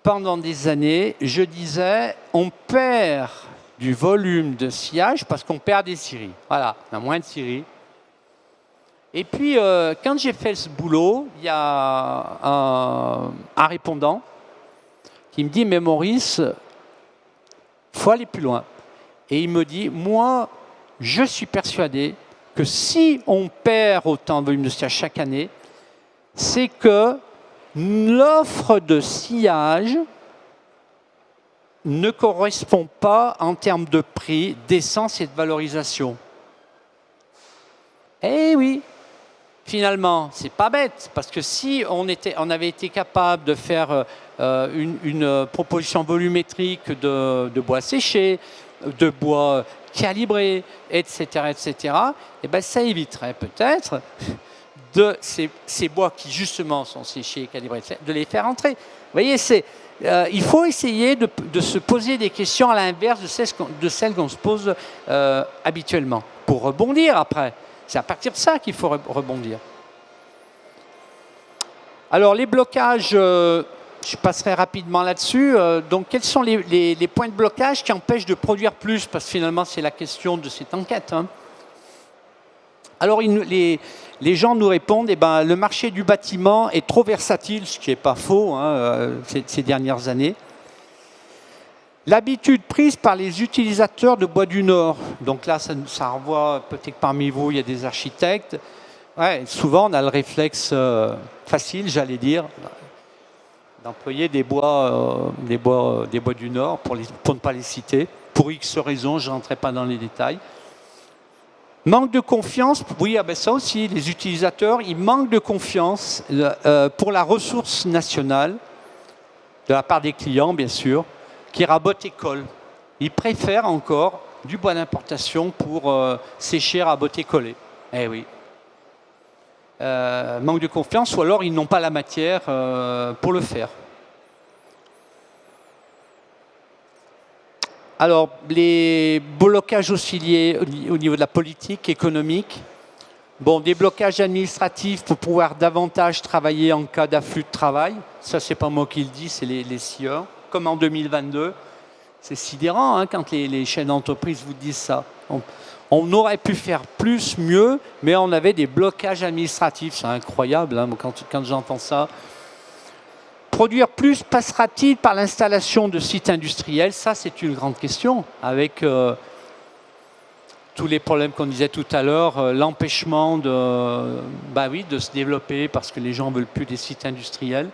pendant des années, je disais, on perd du volume de sillage parce qu'on perd des scieries. Voilà, on a moins de scieries. Et puis, quand j'ai fait ce boulot, il y a un répondant qui me dit, mais Maurice, il faut aller plus loin. Et il me dit, moi, je suis persuadé que si on perd autant de volume de sillage chaque année, c'est que l'offre de sillage ne correspond pas en termes de prix, d'essence et de valorisation. Eh oui, finalement, c'est pas bête, parce que si on avait été capable de faire une proposition volumétrique de bois séché, de bois calibré, etc., eh ben, ça éviterait peut-être de ces bois qui justement sont séchés et calibrés, de les faire entrer. Vous voyez, il faut essayer de se poser des questions à l'inverse de celles qu'on se pose habituellement, pour rebondir après. C'est à partir de ça qu'il faut rebondir. Alors les blocages, je passerai rapidement là-dessus. Donc quels sont les points de blocage qui empêchent de produire plus? Parce que finalement c'est la question de cette enquête. Hein. Alors les gens nous répondent, eh ben, le marché du bâtiment est trop versatile, ce qui n'est pas faux ces dernières années. L'habitude prise par les utilisateurs de bois du Nord, donc là ça renvoie, peut-être que parmi vous il y a des architectes, ouais, souvent on a le réflexe facile, j'allais dire, d'employer des bois du Nord, pour ne pas les citer, pour X raisons, je ne rentrerai pas dans les détails. Manque de confiance, oui, ben ça aussi, les utilisateurs, ils manquent de confiance pour la ressource nationale, de la part des clients, bien sûr, qui rabotent et collent. Ils préfèrent encore du bois d'importation pour sécher, raboter, coller. Eh oui. manque de confiance, ou alors ils n'ont pas la matière pour le faire. Alors, les blocages aussi liés au niveau de la politique économique. Bon, des blocages administratifs pour pouvoir davantage travailler en cas d'afflux de travail. Ça, c'est pas moi qui le dis, c'est les scieurs. Comme en 2022. C'est sidérant hein, quand les chefs d'entreprise vous disent ça. On aurait pu faire plus, mieux, mais on avait des blocages administratifs. C'est incroyable hein, quand j'entends ça. Produire plus passera-t-il par l'installation de sites industriels? Ça, c'est une grande question. Avec tous les problèmes qu'on disait tout à l'heure, l'empêchement de se développer parce que les gens ne veulent plus des sites industriels.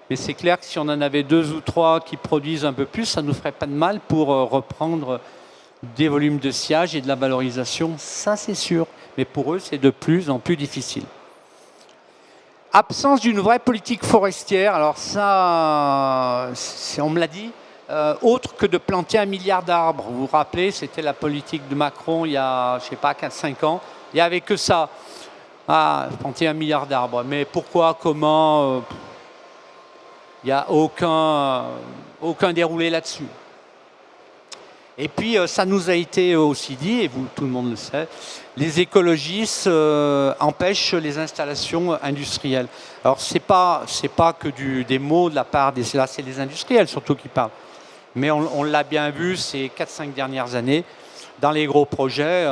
Mais c'est clair que si on en avait 2 ou 3 qui produisent un peu plus, ça ne nous ferait pas de mal pour reprendre des volumes de sillage et de la valorisation. Ça, c'est sûr. Mais pour eux, c'est de plus en plus difficile. Absence d'une vraie politique forestière. Alors ça, on me l'a dit. Autre que de planter 1 milliard d'arbres. Vous vous rappelez, c'était la politique de Macron il y a, je ne sais pas, 4-5 ans. Il n'y avait que ça. Ah, planter 1 milliard d'arbres. Mais pourquoi, comment il n'y a aucun déroulé là-dessus. Et puis, ça nous a été aussi dit, et vous, tout le monde le sait, les écologistes empêchent les installations industrielles. Alors, c'est pas que des mots de la part là, c'est les industriels surtout qui parlent. Mais on l'a bien vu ces 4-5 dernières années, dans les gros projets,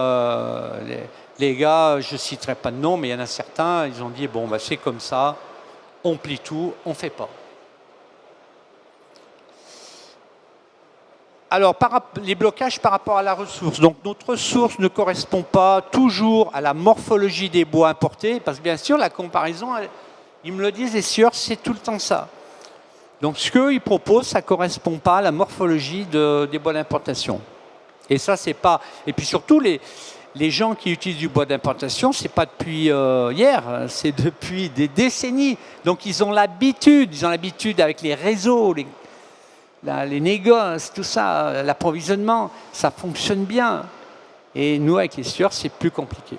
les gars, je ne citerai pas de nom, mais il y en a certains, ils ont dit, bon, bah, c'est comme ça, on plie tout, on ne fait pas. Alors, les blocages par rapport à la ressource. Donc, notre ressource ne correspond pas toujours à la morphologie des bois importés, parce que bien sûr, la comparaison, ils me le disent, les sieurs, c'est tout le temps ça. Donc, ce qu'ils proposent, ça ne correspond pas à la morphologie des bois d'importation. Et ça, c'est pas... Et puis surtout, les gens qui utilisent du bois d'importation, c'est pas depuis hier, c'est depuis des décennies. Donc, ils ont l'habitude avec les réseaux, les négoces, tout ça, l'approvisionnement, ça fonctionne bien. Et nous, avec les sieurs, c'est plus compliqué.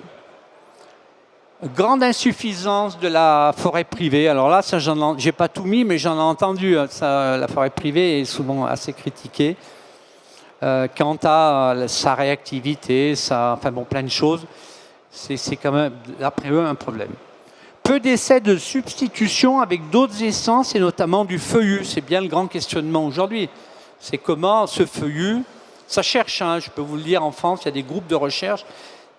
Grande insuffisance de la forêt privée. Alors là, ça, j'ai pas tout mis, mais j'en ai entendu. Ça, la forêt privée est souvent assez critiquée quant à sa réactivité, enfin bon, plein de choses. C'est quand même, d'après eux, un problème. Peu d'essais de substitution avec d'autres essences et notamment du feuillu. C'est bien le grand questionnement aujourd'hui. C'est comment ce feuillu, ça cherche, hein, je peux vous le dire, en France, il y a des groupes de recherche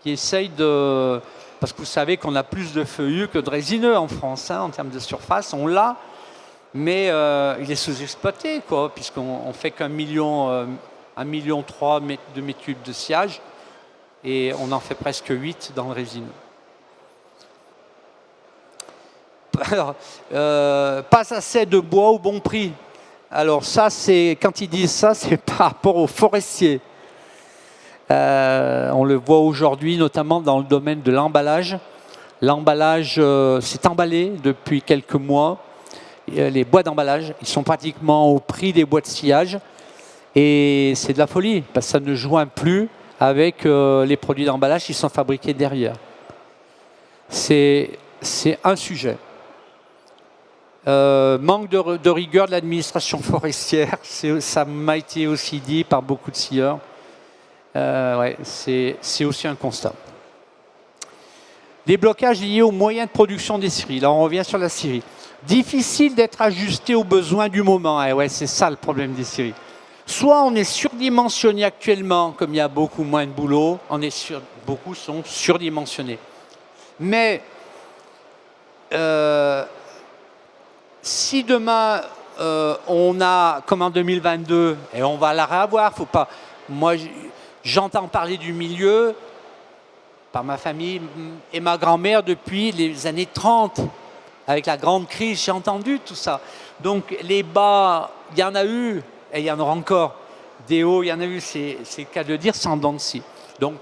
qui essayent de... Parce que vous savez qu'on a plus de feuillus que de résineux en France, hein, en termes de surface, on l'a, mais il est sous-exploité, quoi, puisqu'on fait qu'1,3 million de mètres cubes de sillage et on en fait presque 8 dans le résineux. Alors, pas assez de bois au bon prix. Alors ça, quand ils disent ça, c'est par rapport aux forestiers. On le voit aujourd'hui, notamment dans le domaine de l'emballage. L'emballage s'est emballé depuis quelques mois. Les bois d'emballage, ils sont pratiquement au prix des bois de sillage. Et c'est de la folie, parce que ça ne joint plus avec les produits d'emballage qui sont fabriqués derrière. C'est un sujet. Manque de rigueur de l'administration forestière, ça m'a été aussi dit par beaucoup de scieurs. Ouais, c'est aussi un constat. Des blocages liés aux moyens de production des scieries. Là, on revient sur la scierie. Difficile d'être ajusté aux besoins du moment. Et ouais, c'est ça le problème des scieries. Soit on est surdimensionné actuellement, comme il y a beaucoup moins de boulot, beaucoup sont surdimensionnés. Mais si demain on a, comme en 2022, et on va la réavoir, faut pas. Moi, j'entends parler du milieu par ma famille et ma grand-mère depuis les années 30. Avec la grande crise, j'ai entendu tout ça. Donc les bas, il y en a eu, et il y en aura encore. Des hauts, il y en a eu, c'est le cas de dire, sans dents de scie. Donc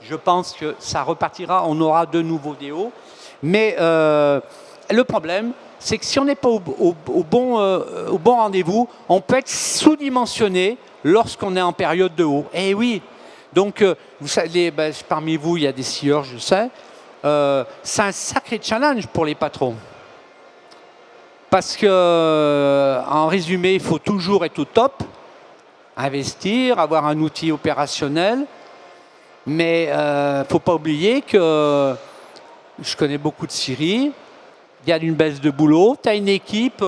je pense que ça repartira, on aura de nouveau des hauts. Mais le problème, c'est que si on n'est pas au bon rendez-vous, on peut être sous-dimensionné lorsqu'on est en période de haut. Eh oui, donc vous savez, parmi vous, il y a des scieurs, je sais. c'est un sacré challenge pour les patrons. Parce que, en résumé, il faut toujours être au top, investir, avoir un outil opérationnel. Mais il ne faut pas oublier que je connais beaucoup de scieries, il y a une baisse de boulot, tu as une équipe,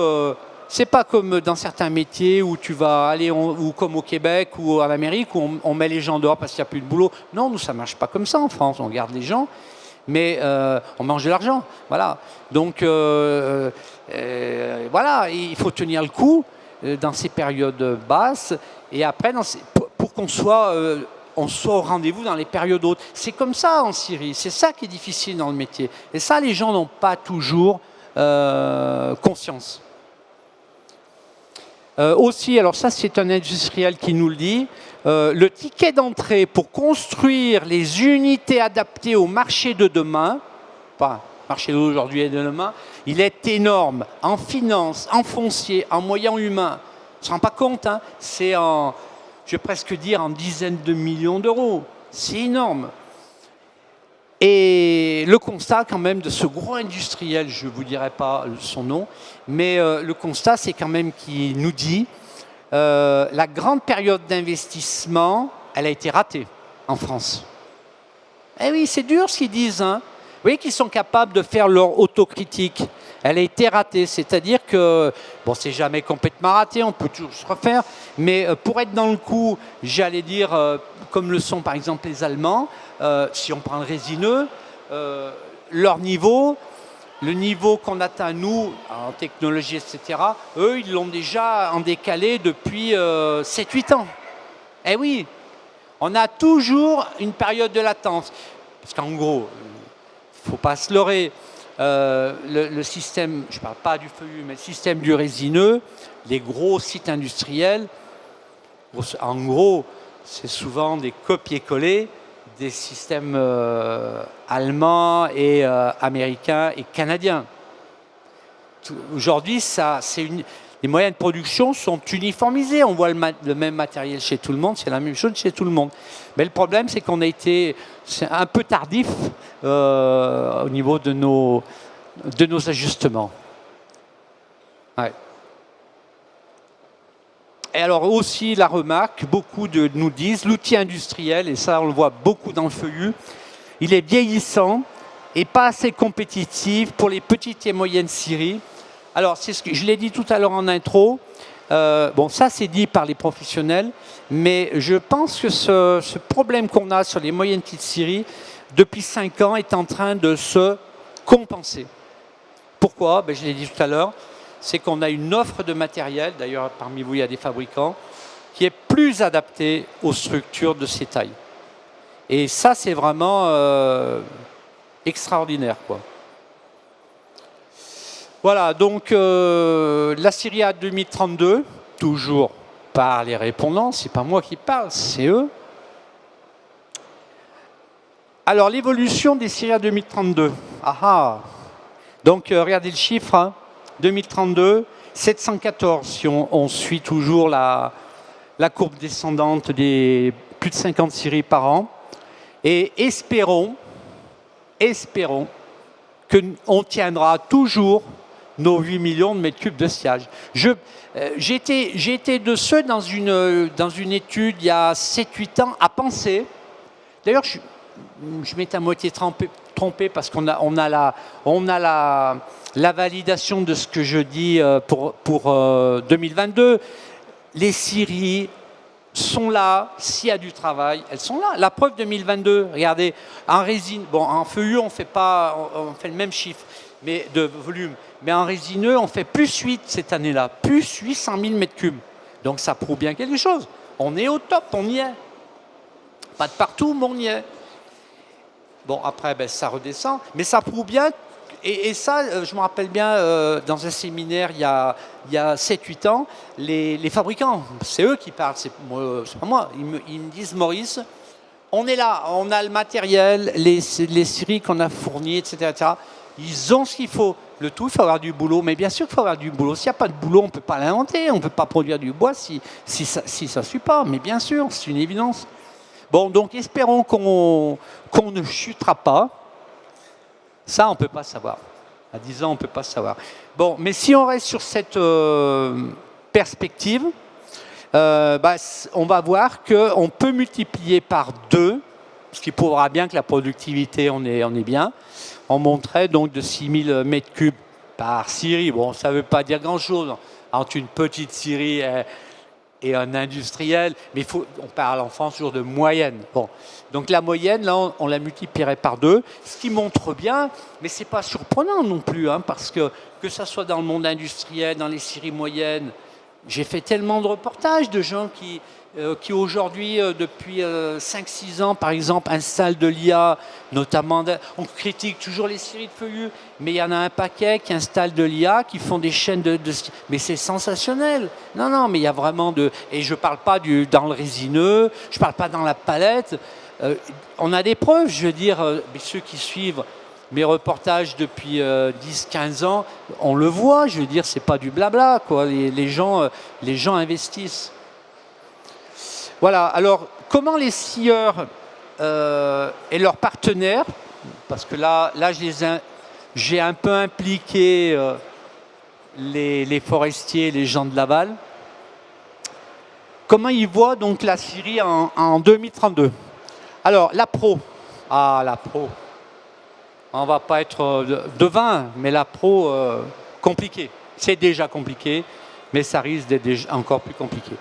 c'est pas comme dans certains métiers où tu vas aller, ou comme au Québec ou en Amérique, où on met les gens dehors parce qu'il n'y a plus de boulot. Non, nous, ça ne marche pas comme ça en France, on garde les gens, mais on mange de l'argent. Voilà. Donc, voilà, il faut tenir le coup dans ces périodes basses, et après, pour qu'on soit... on soit au rendez-vous dans les périodes hautes. C'est comme ça en Syrie, c'est ça qui est difficile dans le métier. Et ça, les gens n'ont pas toujours conscience. Aussi, alors ça c'est un industriel qui nous le dit, le ticket d'entrée pour construire les unités adaptées au marché de demain, pas marché d'aujourd'hui et de demain, il est énorme en finance, en foncier, en moyens humains. On ne se rend pas compte, hein, c'est en... je vais presque dire en dizaines de millions d'euros. C'est énorme. Et le constat quand même de ce gros industriel, je ne vous dirai pas son nom, mais le constat c'est quand même qu'il nous dit la grande période d'investissement, elle a été ratée en France. Eh oui, c'est dur ce qu'ils disent, hein. Vous voyez qu'ils sont capables de faire leur autocritique. Elle a été ratée, c'est-à-dire que, bon, c'est jamais complètement raté, on peut toujours se refaire, mais pour être dans le coup, j'allais dire, comme le sont par exemple les Allemands, si on prend le résineux, leur niveau, le niveau qu'on atteint nous, en technologie, etc., eux, ils l'ont déjà en décalé depuis 7-8 ans. Eh oui, on a toujours une période de latence, parce qu'en gros, il ne faut pas se leurrer, le système, je ne parle pas du feuillu, mais le système du résineux, les gros sites industriels, en gros, c'est souvent des copier-coller des systèmes allemands et américains et canadiens. Aujourd'hui, les moyens de production sont uniformisés. On voit le même matériel chez tout le monde, c'est la même chose chez tout le monde. Mais le problème, c'est qu'on a été un peu tardif au niveau de nos ajustements. Ouais. Et alors aussi la remarque, beaucoup nous disent, l'outil industriel, et ça on le voit beaucoup dans le feuillu, il est vieillissant et pas assez compétitif pour les petites et moyennes scieries. Alors c'est ce que je l'ai dit tout à l'heure en intro, bon ça c'est dit par les professionnels, mais je pense que ce problème qu'on a sur les moyennes petites scieries, depuis 5 ans, est en train de se compenser. Pourquoi? Ben, je l'ai dit tout à l'heure, c'est qu'on a une offre de matériel, d'ailleurs parmi vous il y a des fabricants, qui est plus adaptée aux structures de ces tailles. Et ça c'est vraiment extraordinaire, quoi. Voilà, donc la Scierie A 2032, toujours par les répondants, c'est pas moi qui parle, c'est eux. Alors l'évolution des Scierie A 2032, donc regardez le chiffre, hein. 2032, 714, si on suit toujours la courbe descendante des plus de 50 scieries par an. Et espérons qu'on tiendra toujours nos 8 millions de mètres cubes de sciage. J'ai été de ceux dans une étude il y a 7-8 ans à penser, d'ailleurs je m'étais à moitié trompé parce qu'on a la validation de ce que je dis pour 2022. Les scieries sont là, s'il y a du travail, elles sont là. La preuve 2022, regardez, en résine, bon, en feuillu, on fait le même chiffre mais de volume, mais en résineux, on fait plus 8 cette année-là, plus 800 000 mètres cubes. Donc ça prouve bien quelque chose. On est au top, on y est. Pas de partout, mais on y est. Bon, après, ben, ça redescend, mais ça prouve bien. Et ça, je me rappelle bien, dans un séminaire, il y a 7-8 ans, les fabricants, c'est eux qui parlent, c'est pas moi. Ils me disent, Maurice, on est là, on a le matériel, les scieries qu'on a fournies, etc., etc. Ils ont ce qu'il faut. Le tout, il faut avoir du boulot. Mais bien sûr qu'il faut avoir du boulot. S'il n'y a pas de boulot, on ne peut pas l'inventer. On ne peut pas produire du bois si ça ne suit pas. Mais bien sûr, c'est une évidence. Bon, donc espérons qu'on ne chutera pas. Ça, on ne peut pas savoir. À 10 ans, on ne peut pas savoir. Bon, mais si on reste sur cette perspective, on va voir qu'on peut multiplier par 2, ce qui prouvera bien que la productivité, on est bien. On montrait donc de 6000 mètres cubes par scierie. Bon, ça ne veut pas dire grand-chose entre une petite scierie et un industriel, mais on parle en France toujours de moyenne. Bon. Donc la moyenne, là, on la multiplierait par 2, ce qui montre bien, mais ce n'est pas surprenant non plus, hein, parce que ça soit dans le monde industriel, dans les scieries moyennes, j'ai fait tellement de reportages de gens qui aujourd'hui, depuis 5-6 ans, par exemple, installent de l'IA, notamment, on critique toujours les scieries de feuillus, mais il y en a un paquet qui installent de l'IA, qui font des chaînes mais c'est sensationnel. Non, mais il y a vraiment et je ne parle pas dans le résineux, je ne parle pas dans la palette. On a des preuves, je veux dire, ceux qui suivent mes reportages depuis 10-15 ans, on le voit, je veux dire, c'est pas du blabla, quoi. Les gens investissent. Voilà, alors comment les scieurs et leurs partenaires, parce que là j'ai un peu impliqué les forestiers, les gens de Laval, comment ils voient donc la scierie en 2032? Alors, la pro, on ne va pas être devin, mais la pro, compliqué. C'est déjà compliqué, mais ça risque d'être encore plus compliqué.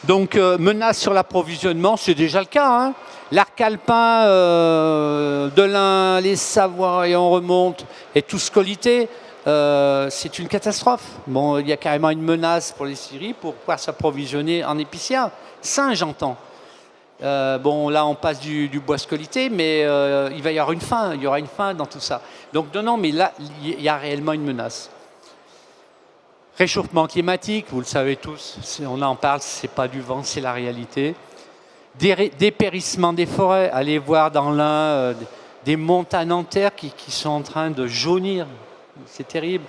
Donc, menace sur l'approvisionnement, c'est déjà le cas. Hein. L'arc alpin de l'Ain, les Savoies, et on remonte, et tout scolité, c'est une catastrophe. Bon, il y a carrément une menace pour les scieries pour pouvoir s'approvisionner en épicéa. Sain, j'entends. Bon, là, on passe du bois scolité, mais il va y avoir une fin. Il y aura une fin dans tout ça. Donc, non, mais là, il y a réellement une menace. Réchauffement climatique, vous le savez tous, on en parle, c'est pas du vent, c'est la réalité. Dépérissement des forêts, allez voir dans l'Ain des montagnes entières qui sont en train de jaunir. C'est terrible.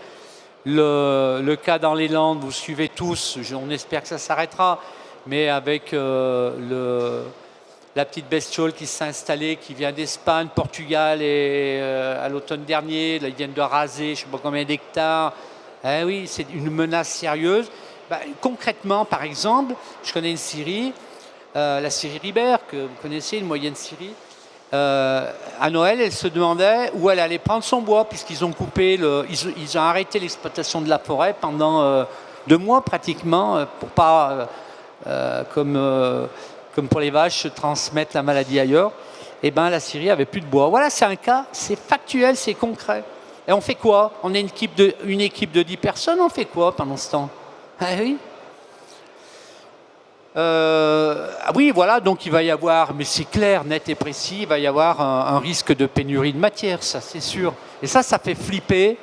Le cas dans les Landes, vous suivez tous, on espère que ça s'arrêtera, mais avec la petite bestiole qui s'est installée, qui vient d'Espagne, Portugal, et à l'automne dernier, là, ils viennent de raser, je ne sais pas combien d'hectares. Eh oui, c'est une menace sérieuse. Concrètement, par exemple, je connais une scierie, la scierie Ribert, que vous connaissez, une moyenne scierie. À Noël, elle se demandait où elle allait prendre son bois, puisqu'ils ont coupé, ils ont arrêté l'exploitation de la forêt pendant 2 mois pratiquement, pour pas, comme pour les vaches, se transmettre la maladie ailleurs. Et ben la scierie avait plus de bois. Voilà, c'est un cas, c'est factuel, c'est concret. Et on fait quoi? On est une équipe de 10 personnes, on fait quoi pendant ce temps? Ah oui. Oui, voilà, donc il va y avoir, mais c'est clair, net et précis, il va y avoir un risque de pénurie de matière, ça c'est sûr. Et ça fait flipper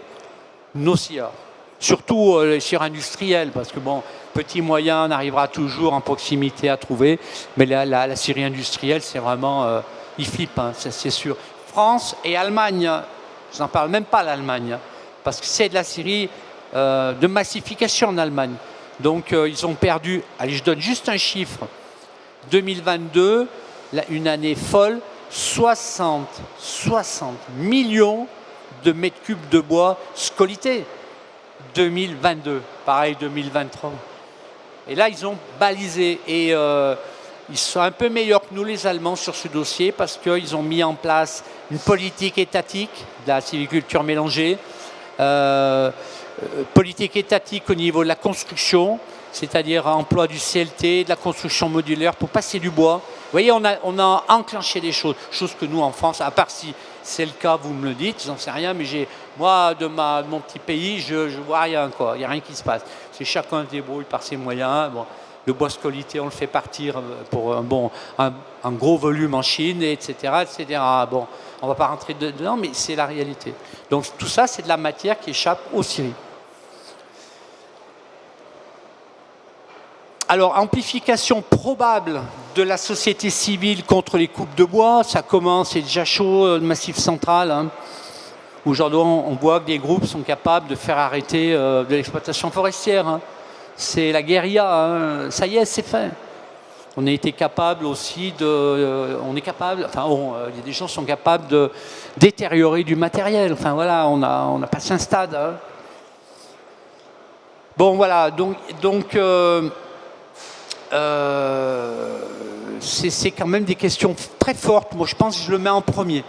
nos scieurs, surtout les scieurs industriels, parce que bon, petit moyen, on arrivera toujours en proximité à trouver, mais la scierie industrielle, c'est vraiment, ils flippent, hein, ça c'est sûr. France et Allemagne, je n'en parle même pas l'Allemagne, parce que c'est de la scierie de massification en Allemagne. Donc ils ont perdu, allez je donne juste un chiffre, 2022, une année folle, 60 millions de mètres cubes de bois scolité. 2022, pareil 2023. Et là ils ont balisé et ils sont un peu meilleurs que nous les Allemands sur ce dossier parce qu'ils ont mis en place une politique étatique de la sylviculture mélangée, politique étatique au niveau de la construction, c'est-à-dire emploi du CLT, de la construction modulaire pour passer du bois. Vous voyez, on a enclenché des choses que nous en France, à part si c'est le cas, vous me le dites, j'en sais rien, mais moi, de mon petit pays, je vois rien, quoi. Il n'y a rien qui se passe. C'est chacun se débrouille par ses moyens. Bon, le bois scolité, on le fait partir pour un gros volume en Chine, etc., etc. Bon, on ne va pas rentrer dedans, mais c'est la réalité. Donc tout ça, c'est de la matière qui échappe aux scieries. Alors, amplification probable de la société civile contre les coupes de bois, ça commence, c'est déjà chaud, le Massif central. Hein. Aujourd'hui, on voit que des groupes sont capables de faire arrêter de l'exploitation forestière. Hein. C'est la guérilla, hein. Ça y est, c'est fait. On a été capable aussi de... on est capable... Enfin, il y a des gens qui sont capables de détériorer du matériel. Enfin, voilà, on a passé un stade. Hein. Bon, voilà, donc c'est quand même des questions très fortes. Moi, je pense que je le mets en premier.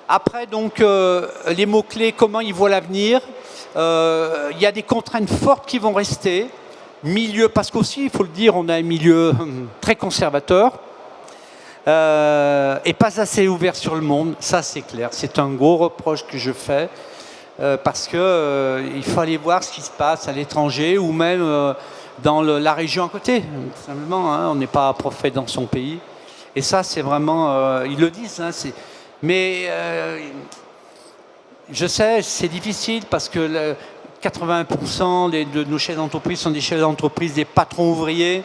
Après, donc, les mots-clés, comment ils voient l'avenir. Il y a des contraintes fortes qui vont rester. Milieu, parce qu'aussi, il faut le dire, on a un milieu très conservateur et pas assez ouvert sur le monde. Ça, c'est clair. C'est un gros reproche que je fais parce que il faut aller voir ce qui se passe à l'étranger ou même dans la région à côté. Tout simplement, hein, on n'est pas prophète dans son pays. Et ça, c'est vraiment... ils le disent, hein, mais je sais, c'est difficile parce que 80% de nos chefs d'entreprise sont des chefs d'entreprise, des patrons ouvriers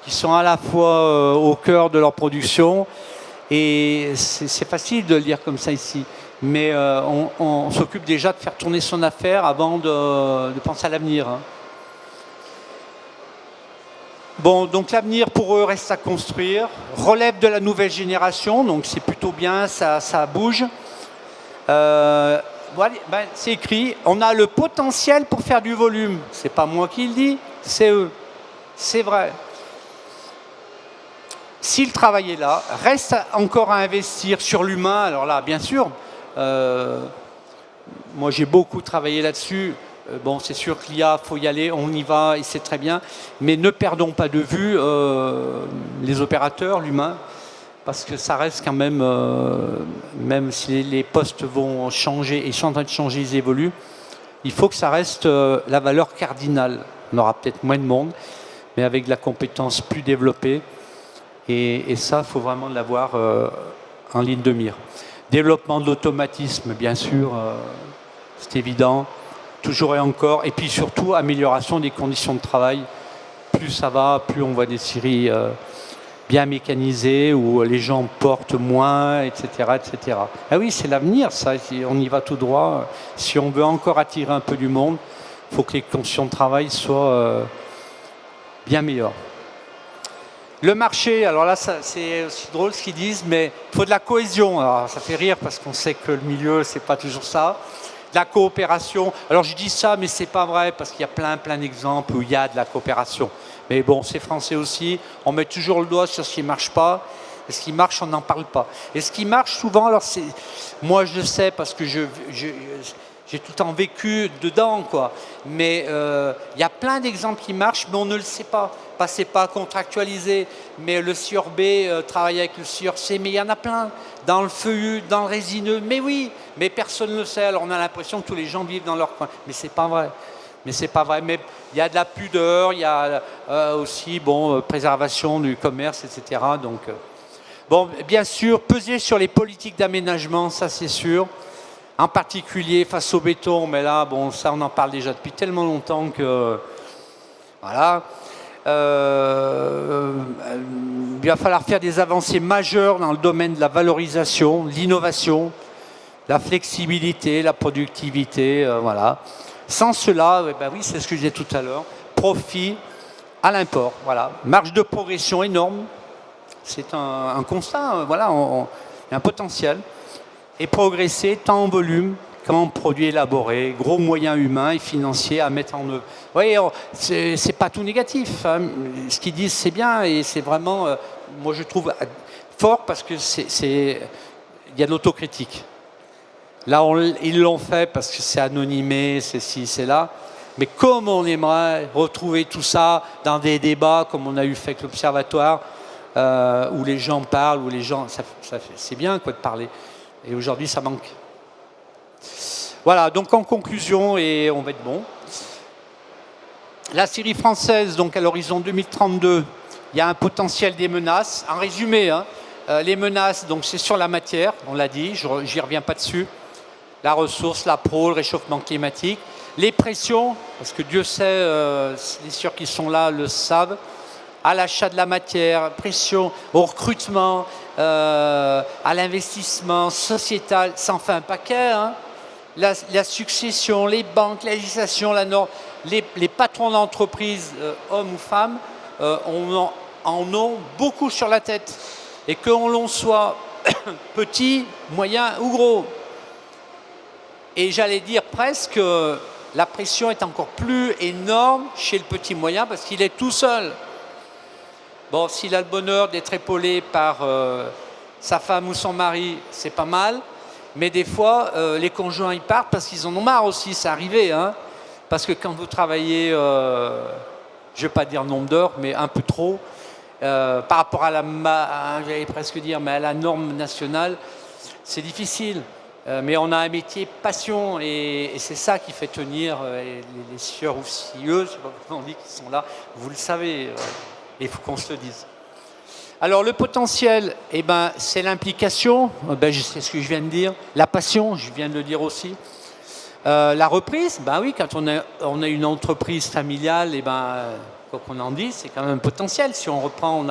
qui sont à la fois au cœur de leur production. Et c'est facile de le dire comme ça ici. Mais on s'occupe déjà de faire tourner son affaire avant de penser à l'avenir. Hein. Bon, donc l'avenir pour eux reste à construire. Relève de la nouvelle génération, donc c'est plutôt bien, ça bouge. Voilà, ben, c'est écrit, on a le potentiel pour faire du volume. C'est pas moi qui le dis, c'est eux. C'est vrai. Si le travail est là, reste encore à investir sur l'humain. Alors là, bien sûr, moi j'ai beaucoup travaillé là-dessus. Bon, c'est sûr qu'il faut y aller, on y va et c'est très bien. Mais ne perdons pas de vue les opérateurs, l'humain. Parce que ça reste quand même, même si les postes vont changer, et sont en train de changer, ils évoluent, il faut que ça reste la valeur cardinale. On aura peut-être moins de monde, mais avec de la compétence plus développée. Et ça, il faut vraiment l'avoir en ligne de mire. Développement de l'automatisme, bien sûr, c'est évident, toujours et encore. Et puis surtout, amélioration des conditions de travail. Plus ça va, plus on voit des séries... bien mécanisé, où les gens portent moins, etc. etc. Ah oui, c'est l'avenir, ça, on y va tout droit. Si on veut encore attirer un peu du monde, il faut que les conditions de travail soient bien meilleures. Le marché, alors là, c'est aussi drôle ce qu'ils disent, mais il faut de la cohésion. Alors, ça fait rire parce qu'on sait que le milieu, c'est pas toujours ça. De la coopération. Alors je dis ça, mais c'est pas vrai, parce qu'il y a plein d'exemples où il y a de la coopération. Mais bon, c'est français aussi, on met toujours le doigt sur ce qui ne marche pas, et ce qui marche, on n'en parle pas. Et ce qui marche souvent, alors c'est... Moi, je le sais, parce que j'ai tout le temps vécu dedans, quoi. Mais il y a plein d'exemples qui marchent, mais on ne le sait pas. C'est pas contractualisé, mais le sieur B travaille avec le sieur C, mais il y en a plein. Dans le feuillu, dans le résineux, mais oui, mais personne ne le sait. Alors on a l'impression que tous les gens vivent dans leur coin. Mais c'est pas vrai. Mais c'est pas vrai. Mais il y a de la pudeur, il y a aussi préservation du commerce, etc. Donc, bon, bien sûr, peser sur les politiques d'aménagement, ça c'est sûr. En particulier face au béton, mais là, bon, ça on en parle déjà depuis tellement longtemps que... Voilà. Il va falloir faire des avancées majeures dans le domaine de la valorisation, l'innovation, la flexibilité, la productivité, voilà. Sans cela, ben oui, c'est ce que je disais tout à l'heure, profit à l'import, voilà. Marge de progression énorme, c'est un constat, voilà, il y a un potentiel. Et progresser tant en volume qu'en produits élaborés, gros moyens humains et financiers à mettre en œuvre. Vous voyez, c'est pas tout négatif. Hein. Ce qu'ils disent, c'est bien et c'est vraiment, moi je trouve fort parce que il y a de l'autocritique. Là, ils l'ont fait parce que c'est anonymé, c'est ci, c'est là. Mais comme on aimerait retrouver tout ça dans des débats comme on a eu fait avec l'Observatoire, où les gens parlent, où les gens, c'est bien quoi de parler. Et aujourd'hui, ça manque. Voilà, donc en conclusion, et on va être bon. La série française, donc à l'horizon 2032, il y a un potentiel des menaces. En résumé, hein, les menaces, donc c'est sur la matière, on l'a dit, j'y reviens pas dessus. La ressource, la pro, le réchauffement climatique. Les pressions, parce que Dieu sait, les sieurs qui sont là le savent, à l'achat de la matière, pression au recrutement, à l'investissement sociétal, ça en fait un paquet. Hein. La succession, les banques, la législation, la norme, les patrons d'entreprise, hommes ou femmes, ont en ont beaucoup sur la tête. Et qu'on l'on soit petit, moyen ou gros. Et j'allais dire presque, la pression est encore plus énorme chez le petit moyen parce qu'il est tout seul. Bon, s'il a le bonheur d'être épaulé par sa femme ou son mari, c'est pas mal. Mais des fois, les conjoints, ils partent parce qu'ils en ont marre aussi, c'est arrivé. Hein, parce que quand vous travaillez, je ne vais pas dire nombre d'heures, mais un peu trop, par rapport à j'allais presque dire, mais à la norme nationale, c'est difficile. Mais on a un métier passion et c'est ça qui fait tenir les sieurs ou scieuses, je ne sais pas comment on dit, qui sont là, vous le savez, il faut qu'on se le dise. Alors le potentiel, eh ben, c'est l'implication, c'est ce que je viens de dire, la passion, je viens de le dire aussi. La reprise, ben oui, quand on a une entreprise familiale, eh ben, quoi qu'on en dise, c'est quand même un potentiel. Si on reprend,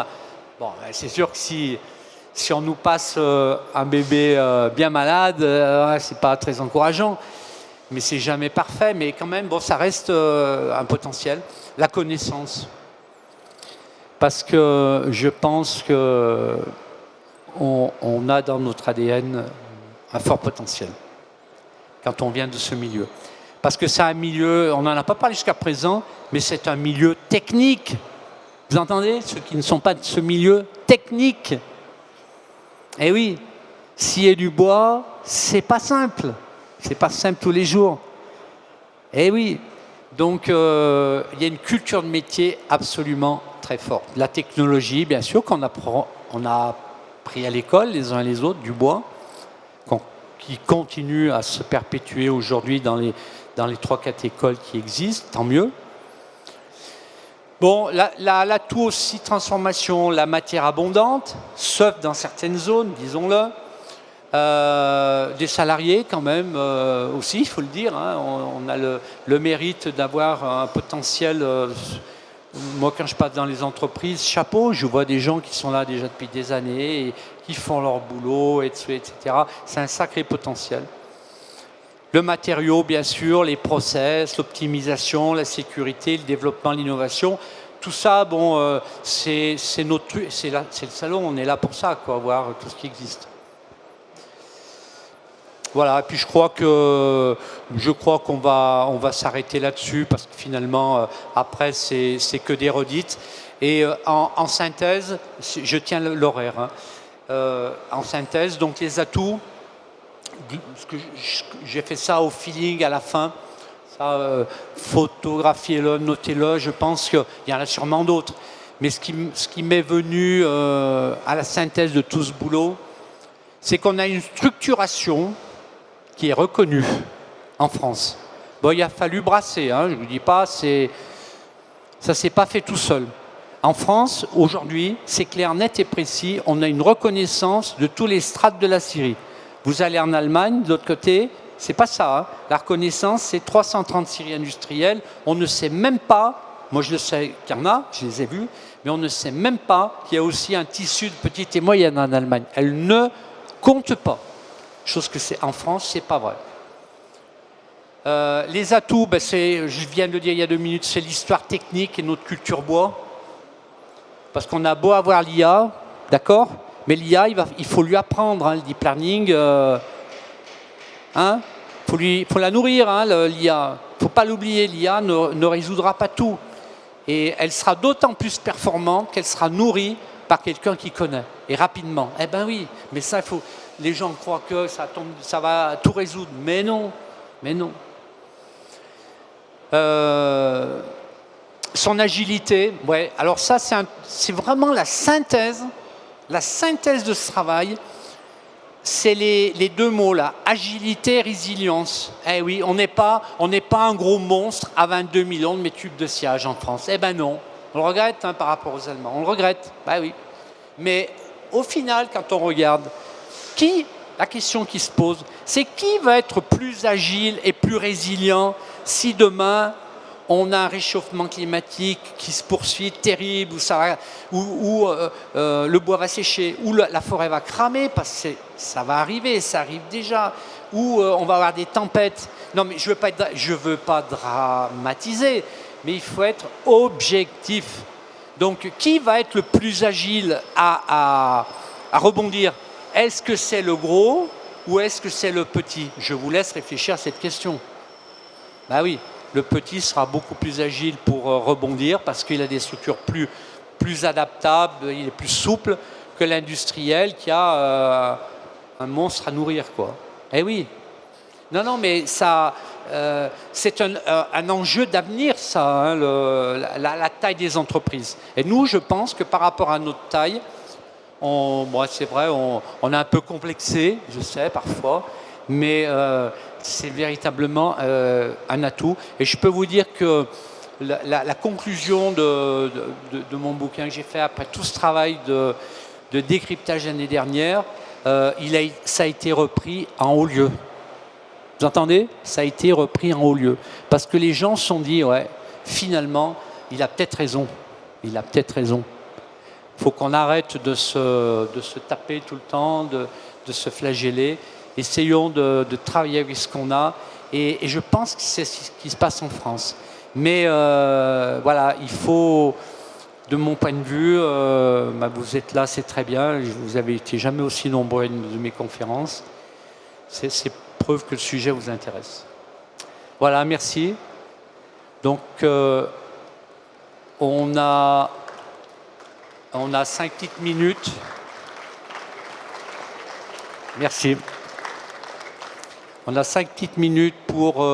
bon, c'est sûr que si on nous passe un bébé bien malade, c'est pas très encourageant. Mais c'est jamais parfait, mais quand même, bon, ça reste un potentiel. La connaissance. Parce que je pense qu'on a dans notre ADN un fort potentiel quand on vient de ce milieu. Parce que c'est un milieu, on n'en a pas parlé jusqu'à présent, mais c'est un milieu technique. Vous entendez? Ceux qui ne sont pas de ce milieu technique. Eh oui, scier du bois, c'est pas simple. C'est pas simple tous les jours. Eh oui, donc il y a une culture de métier absolument très forte. La technologie, bien sûr, on a appris à l'école, les uns et les autres, du bois, qui continue à se perpétuer aujourd'hui dans les 3-4 écoles qui existent, tant mieux. Bon, l'atout aussi, transformation, la matière abondante, sauf dans certaines zones, disons-le. Des salariés quand même aussi, il faut le dire. Hein, on a le mérite d'avoir un potentiel. Moi, quand je passe dans les entreprises, chapeau, je vois des gens qui sont là déjà depuis des années et qui font leur boulot, etc. C'est un sacré potentiel. Le matériau, bien sûr, les process, l'optimisation, la sécurité, le développement, l'innovation. Tout ça, bon, c'est le salon, on est là pour ça, quoi, voir tout ce qui existe. Voilà, et puis je crois qu'on va s'arrêter là-dessus parce que finalement, après, c'est que des redites. Et en synthèse, je tiens l'horaire. Hein, en synthèse, donc les atouts, j'ai fait ça au feeling à la fin. Ça, photographiez-le, notez-le. Je pense qu'il y en a sûrement d'autres. Mais ce qui m'est venu à la synthèse de tout ce boulot, c'est qu'on a une structuration qui est reconnue en France. Bon, il a fallu brasser, hein, je ne vous dis pas, ça ne s'est pas fait tout seul. En France, aujourd'hui, c'est clair, net et précis, on a une reconnaissance de tous les strates de la Syrie. Vous allez en Allemagne, de l'autre côté, c'est pas ça. Hein. La reconnaissance, c'est 330 scieries industrielles. On ne sait même pas, moi je le sais qu'il y en a, je les ai vus, mais on ne sait même pas qu'il y a aussi un tissu de petites et moyennes en Allemagne. Elle ne compte pas. Chose que c'est en France, c'est pas vrai. Les atouts, je viens de le dire il y a 2 minutes, c'est l'histoire technique et notre culture bois. Parce qu'on a beau avoir l'IA, d'accord, mais l'IA, il faut lui apprendre, hein, le deep learning, faut la nourrir, hein, l'IA. Il ne faut pas l'oublier, l'IA ne résoudra pas tout. Et elle sera d'autant plus performante qu'elle sera nourrie par quelqu'un qui connaît, et rapidement. Eh ben oui, mais ça, il faut... Les gens croient que ça va tout résoudre, mais non, mais non. Son agilité, ouais. Alors ça, c'est vraiment la synthèse de ce travail. C'est les 2 mots là, agilité, résilience. Eh oui, on n'est pas un gros monstre à 22 millions de mètres cubes de sciage en France. Eh ben non, on le regrette hein, par rapport aux Allemands. On le regrette, bah oui. Mais au final, quand on regarde. La question qui se pose, c'est qui va être plus agile et plus résilient si demain on a un réchauffement climatique qui se poursuit terrible, où le bois va sécher, où la forêt va cramer, parce que ça va arriver, ça arrive déjà, où on va avoir des tempêtes. Non mais je veux pas dramatiser, mais il faut être objectif. Donc, qui va être le plus agile à rebondir? Est-ce que c'est le gros ou est-ce que c'est le petit? Je vous laisse réfléchir à cette question. Ben oui, le petit sera beaucoup plus agile pour rebondir parce qu'il a des structures plus adaptables, il est plus souple que l'industriel qui a un monstre à nourrir, quoi. Eh oui. Non, non, mais ça, c'est un enjeu d'avenir, ça, hein, la taille des entreprises. Et nous, je pense que par rapport à notre taille, c'est vrai, on a un peu complexé, je sais, parfois, mais c'est véritablement un atout. Et je peux vous dire que la conclusion de mon bouquin que j'ai fait après tout ce travail de décryptage l'année dernière, ça a été repris en haut lieu. Vous entendez? Ça a été repris en haut lieu. Parce que les gens se sont dit, ouais, finalement, il a peut-être raison. Il a peut-être raison. Il faut qu'on arrête de se taper tout le temps, de se flageller. Essayons de travailler avec ce qu'on a. Et je pense que c'est ce qui se passe en France. Mais voilà, il faut, de mon point de vue, vous êtes là, c'est très bien. Vous avez été jamais aussi nombreux à une de mes conférences. C'est preuve que le sujet vous intéresse. Voilà, merci. Donc, on a 5 petites minutes. Merci. On a 5 petites minutes pour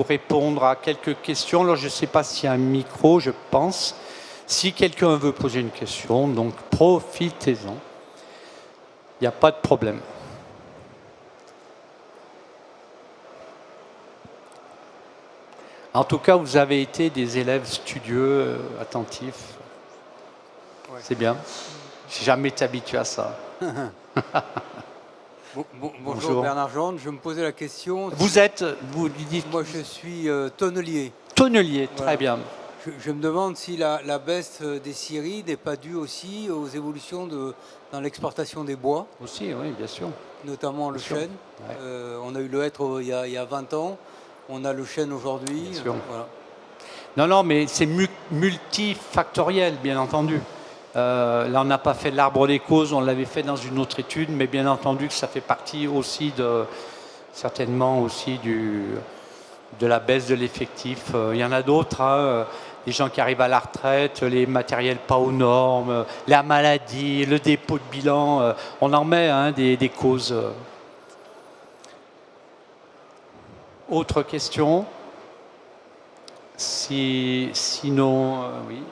répondre à quelques questions. Alors, je ne sais pas s'il y a un micro, je pense. Si quelqu'un veut poser une question, donc profitez-en. Il n'y a pas de problème. En tout cas, vous avez été des élèves studieux, attentifs. Ouais. C'est bien. Je n'ai jamais été habitué à ça. Bonjour Bernard Jaune, je me posais la question. Vous dites... Moi je suis tonnelier. Tonnelier, voilà. Très bien. Je me demande si la baisse des scieries n'est pas due aussi aux évolutions dans l'exportation des bois. Aussi, oui, bien sûr. Notamment le chêne. Ouais. On a eu le hêtre il y a 20 ans. On a le chêne aujourd'hui. Voilà. Non, mais c'est multifactoriel, bien entendu. Là, on n'a pas fait l'arbre des causes, on l'avait fait dans une autre étude, mais bien entendu que ça fait partie aussi certainement aussi de la baisse de l'effectif. Il y en a d'autres, hein, les gens qui arrivent à la retraite, les matériels pas aux normes, la maladie, le dépôt de bilan, on en met hein, des causes. Autre question? Sinon, oui.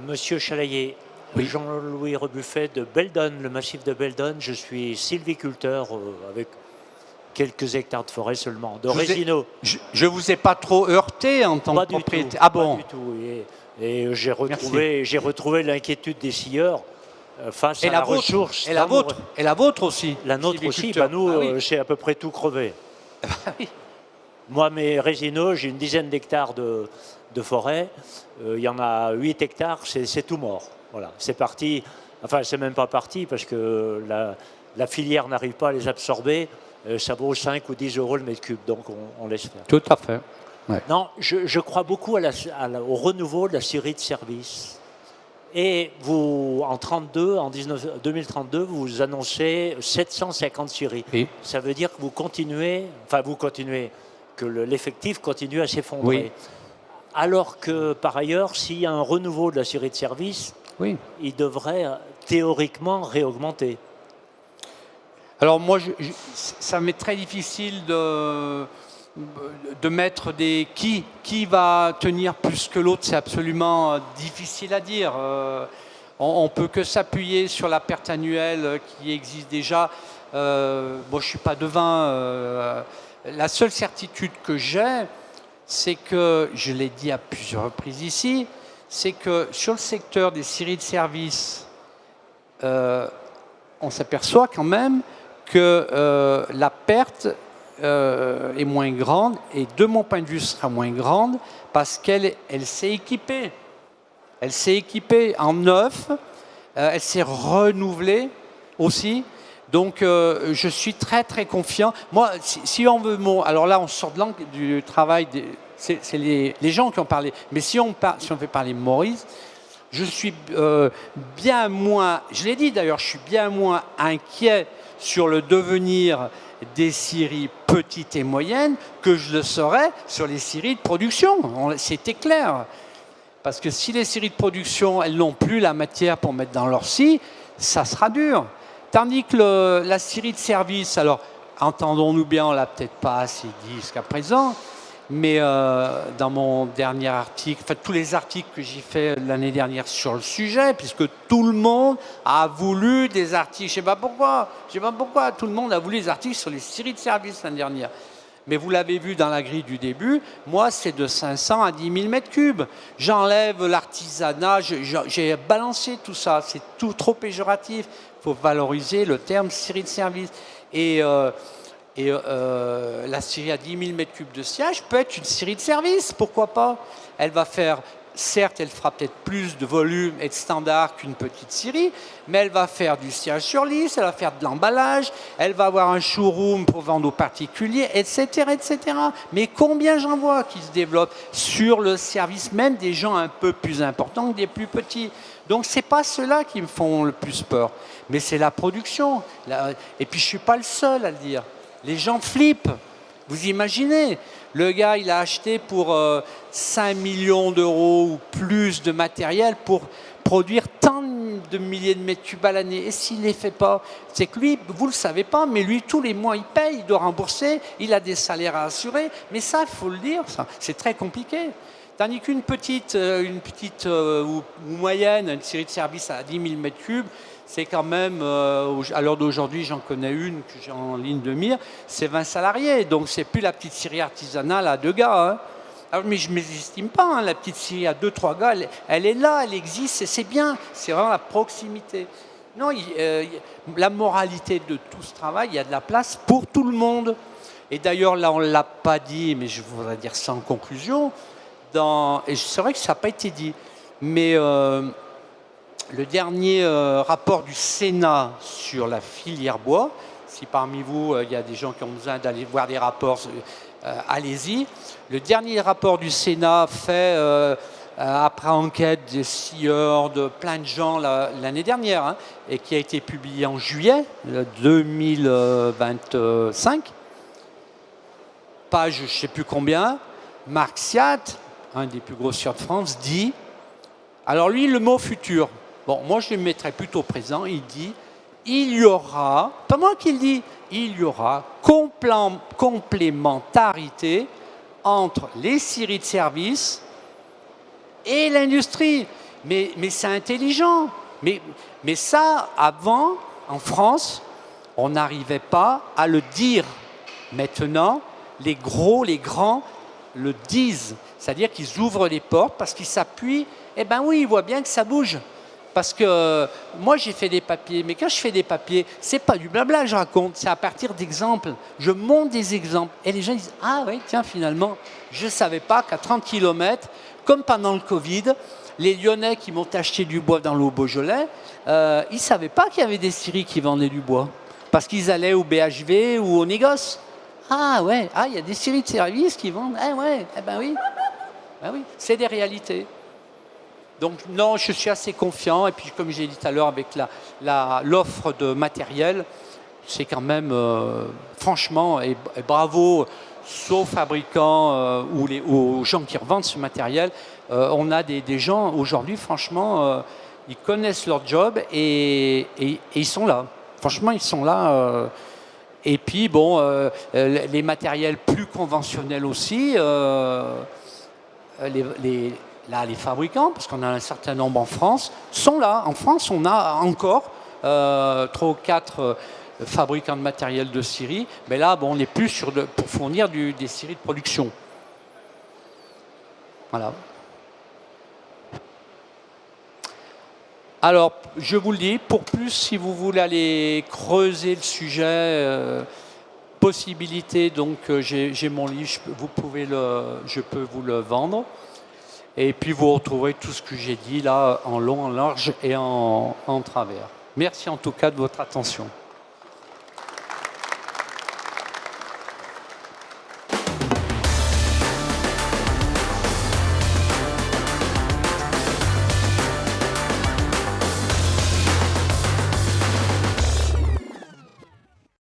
Monsieur Chalaillet, oui. Jean-Louis Rebuffet de Beldon, le massif de Beldon. Je suis sylviculteur avec quelques hectares de forêt seulement, de Résineux. Je ne vous ai pas trop heurté en tant que propriétaire? Ah bon? Pas du tout. Et j'ai retrouvé l'inquiétude des scieurs face à la ressource. Et la vôtre aussi? La nôtre aussi. Nous, c'est à peu près tout crevé. Oui. Moi, mes Résineux, j'ai une dizaine d'hectares de forêt. Il y en a 8 hectares, c'est tout mort. Voilà, c'est parti. Enfin, c'est même pas parti parce que la filière n'arrive pas à les absorber. Ça vaut 5 ou 10 euros le mètre cube, donc on laisse faire. Tout à fait. Ouais. Non, je crois beaucoup au renouveau de la scierie de service. Et vous, en 2032, vous annoncez 750 scieries. Oui. Ça veut dire que vous continuez, que l'effectif continue à s'effondrer. Oui. Alors que, par ailleurs, s'il y a un renouveau de la scierie de service, oui, il devrait théoriquement réaugmenter. Alors moi, ça m'est très difficile de mettre des... Qui va tenir plus que l'autre, c'est absolument difficile à dire. On ne peut que s'appuyer sur la perte annuelle qui existe déjà. Moi, je ne suis pas devin. La seule certitude que j'ai, c'est que, je l'ai dit à plusieurs reprises ici, c'est que sur le secteur des scieries de service, on s'aperçoit quand même que la perte est moins grande, et de mon point de vue sera moins grande, parce qu'elle s'est équipée. Elle s'est équipée en neuf, elle s'est renouvelée aussi. Donc, je suis très, très confiant. Moi, si on veut... alors là, on sort de l'angle du travail, c'est les gens qui ont parlé. Mais si on fait parler Maurice, je suis bien moins... Je l'ai dit d'ailleurs, je suis bien moins inquiet sur le devenir des scieries petites et moyennes que je le serais sur les scieries de production. C'était clair. Parce que si les scieries de production, elles n'ont plus la matière pour mettre dans leur scie, ça sera dur. Tandis que la scierie de service, alors entendons-nous bien, on ne l'a peut-être pas assez dit jusqu'à présent, mais dans mon dernier article, enfin tous les articles que j'ai fait l'année dernière sur le sujet, puisque tout le monde a voulu des articles, je ne sais pas pourquoi, tout le monde a voulu des articles sur les scieries de service l'année dernière. Mais vous l'avez vu dans la grille du début, moi c'est de 500 à 10 000 mètres cubes. J'enlève l'artisanat, j'ai balancé tout ça, c'est tout trop péjoratif. Il faut valoriser le terme scierie de service. Et la scierie à 10 000 mètres cubes de sciage peut être une scierie de service, pourquoi pas? Elle va faire, certes, elle fera peut-être plus de volume et de standard qu'une petite scierie, mais elle va faire du sciage sur lisse, elle va faire de l'emballage, elle va avoir un showroom pour vendre aux particuliers, etc., etc. Mais combien j'en vois qui se développent sur le service même des gens un peu plus importants que des plus petits? Donc, ce n'est pas ceux-là qui me font le plus peur, mais c'est la production. Et puis, je ne suis pas le seul à le dire. Les gens flippent. Vous imaginez, le gars, il a acheté pour 5 millions d'euros ou plus de matériel pour produire tant de milliers de mètres cubes à l'année. Et s'il ne les fait pas, c'est que lui, vous ne le savez pas, mais lui, tous les mois, il paye, il doit rembourser, il a des salaires à assurer. Mais ça, il faut le dire, c'est très compliqué. Tandis qu'une petite ou moyenne, une scierie de service à 10 000 mètres cubes, c'est quand même, à l'heure d'aujourd'hui, j'en connais une que j'ai en ligne de mire, c'est 20 salariés. Donc, c'est plus la petite scierie artisanale à 2 gars. Hein. Alors, mais je ne m'estime pas, hein, la petite scierie à 2-3 gars, elle est là, elle existe, et c'est bien. C'est vraiment la proximité. Non, la moralité de tout ce travail, il y a de la place pour tout le monde. Et d'ailleurs, là, on ne l'a pas dit, mais je voudrais dire ça en conclusion. Et c'est vrai que ça n'a pas été dit, mais le dernier rapport du Sénat sur la filière bois, si parmi vous, il y a des gens qui ont besoin d'aller voir des rapports, allez-y. Le dernier rapport du Sénat fait, après enquête des scieurs, de plein de gens l'année dernière, hein, et qui a été publié en juillet 2025, page je ne sais plus combien, Marc Siat, un des plus gros scieurs de France, dit, alors lui, le mot futur, bon, moi je le mettrais plutôt présent, il dit, il y aura, pas moi qui le dis, il y aura complémentarité entre les scieries de service et l'industrie. Mais c'est intelligent. Mais ça, avant, en France, on n'arrivait pas à le dire. Maintenant, les gros, les grands le disent. C'est-à-dire qu'ils ouvrent les portes parce qu'ils s'appuient. Eh bien oui, ils voient bien que ça bouge. Parce que moi, j'ai fait des papiers. Mais quand je fais des papiers, c'est pas du blabla que je raconte. C'est à partir d'exemples. Je montre des exemples. Et les gens disent, ah oui, tiens, finalement, je ne savais pas qu'à 30 km, comme pendant le Covid, les Lyonnais qui m'ont acheté du bois dans l'eau Beaujolais, ils ne savaient pas qu'il y avait des scieries qui vendaient du bois. Parce qu'ils allaient au BHV ou au négoce. Ah ouais, il y a des scieries de service qui vendent. Ah ouais, eh ben oui. Ben oui, c'est des réalités. Donc non, je suis assez confiant. Et puis comme j'ai dit tout à l'heure avec l'offre de matériel, c'est quand même, franchement, et bravo, aux fabricants ou aux gens qui revendent ce matériel, on a des gens aujourd'hui, franchement, ils connaissent leur job et ils sont là. Franchement, ils sont là. Et puis, bon, les matériels plus conventionnels aussi, les fabricants, parce qu'on a un certain nombre en France, sont là. En France, on a encore 3 ou 4 fabricants de matériel de scierie, mais là, bon, on n'est plus pour fournir des scieries de production. Voilà. Alors, je vous le dis, pour plus, si vous voulez aller creuser le sujet, possibilité, donc j'ai mon livre, je peux vous le vendre. Et puis vous retrouverez tout ce que j'ai dit là, en long, en large et en travers. Merci en tout cas de votre attention.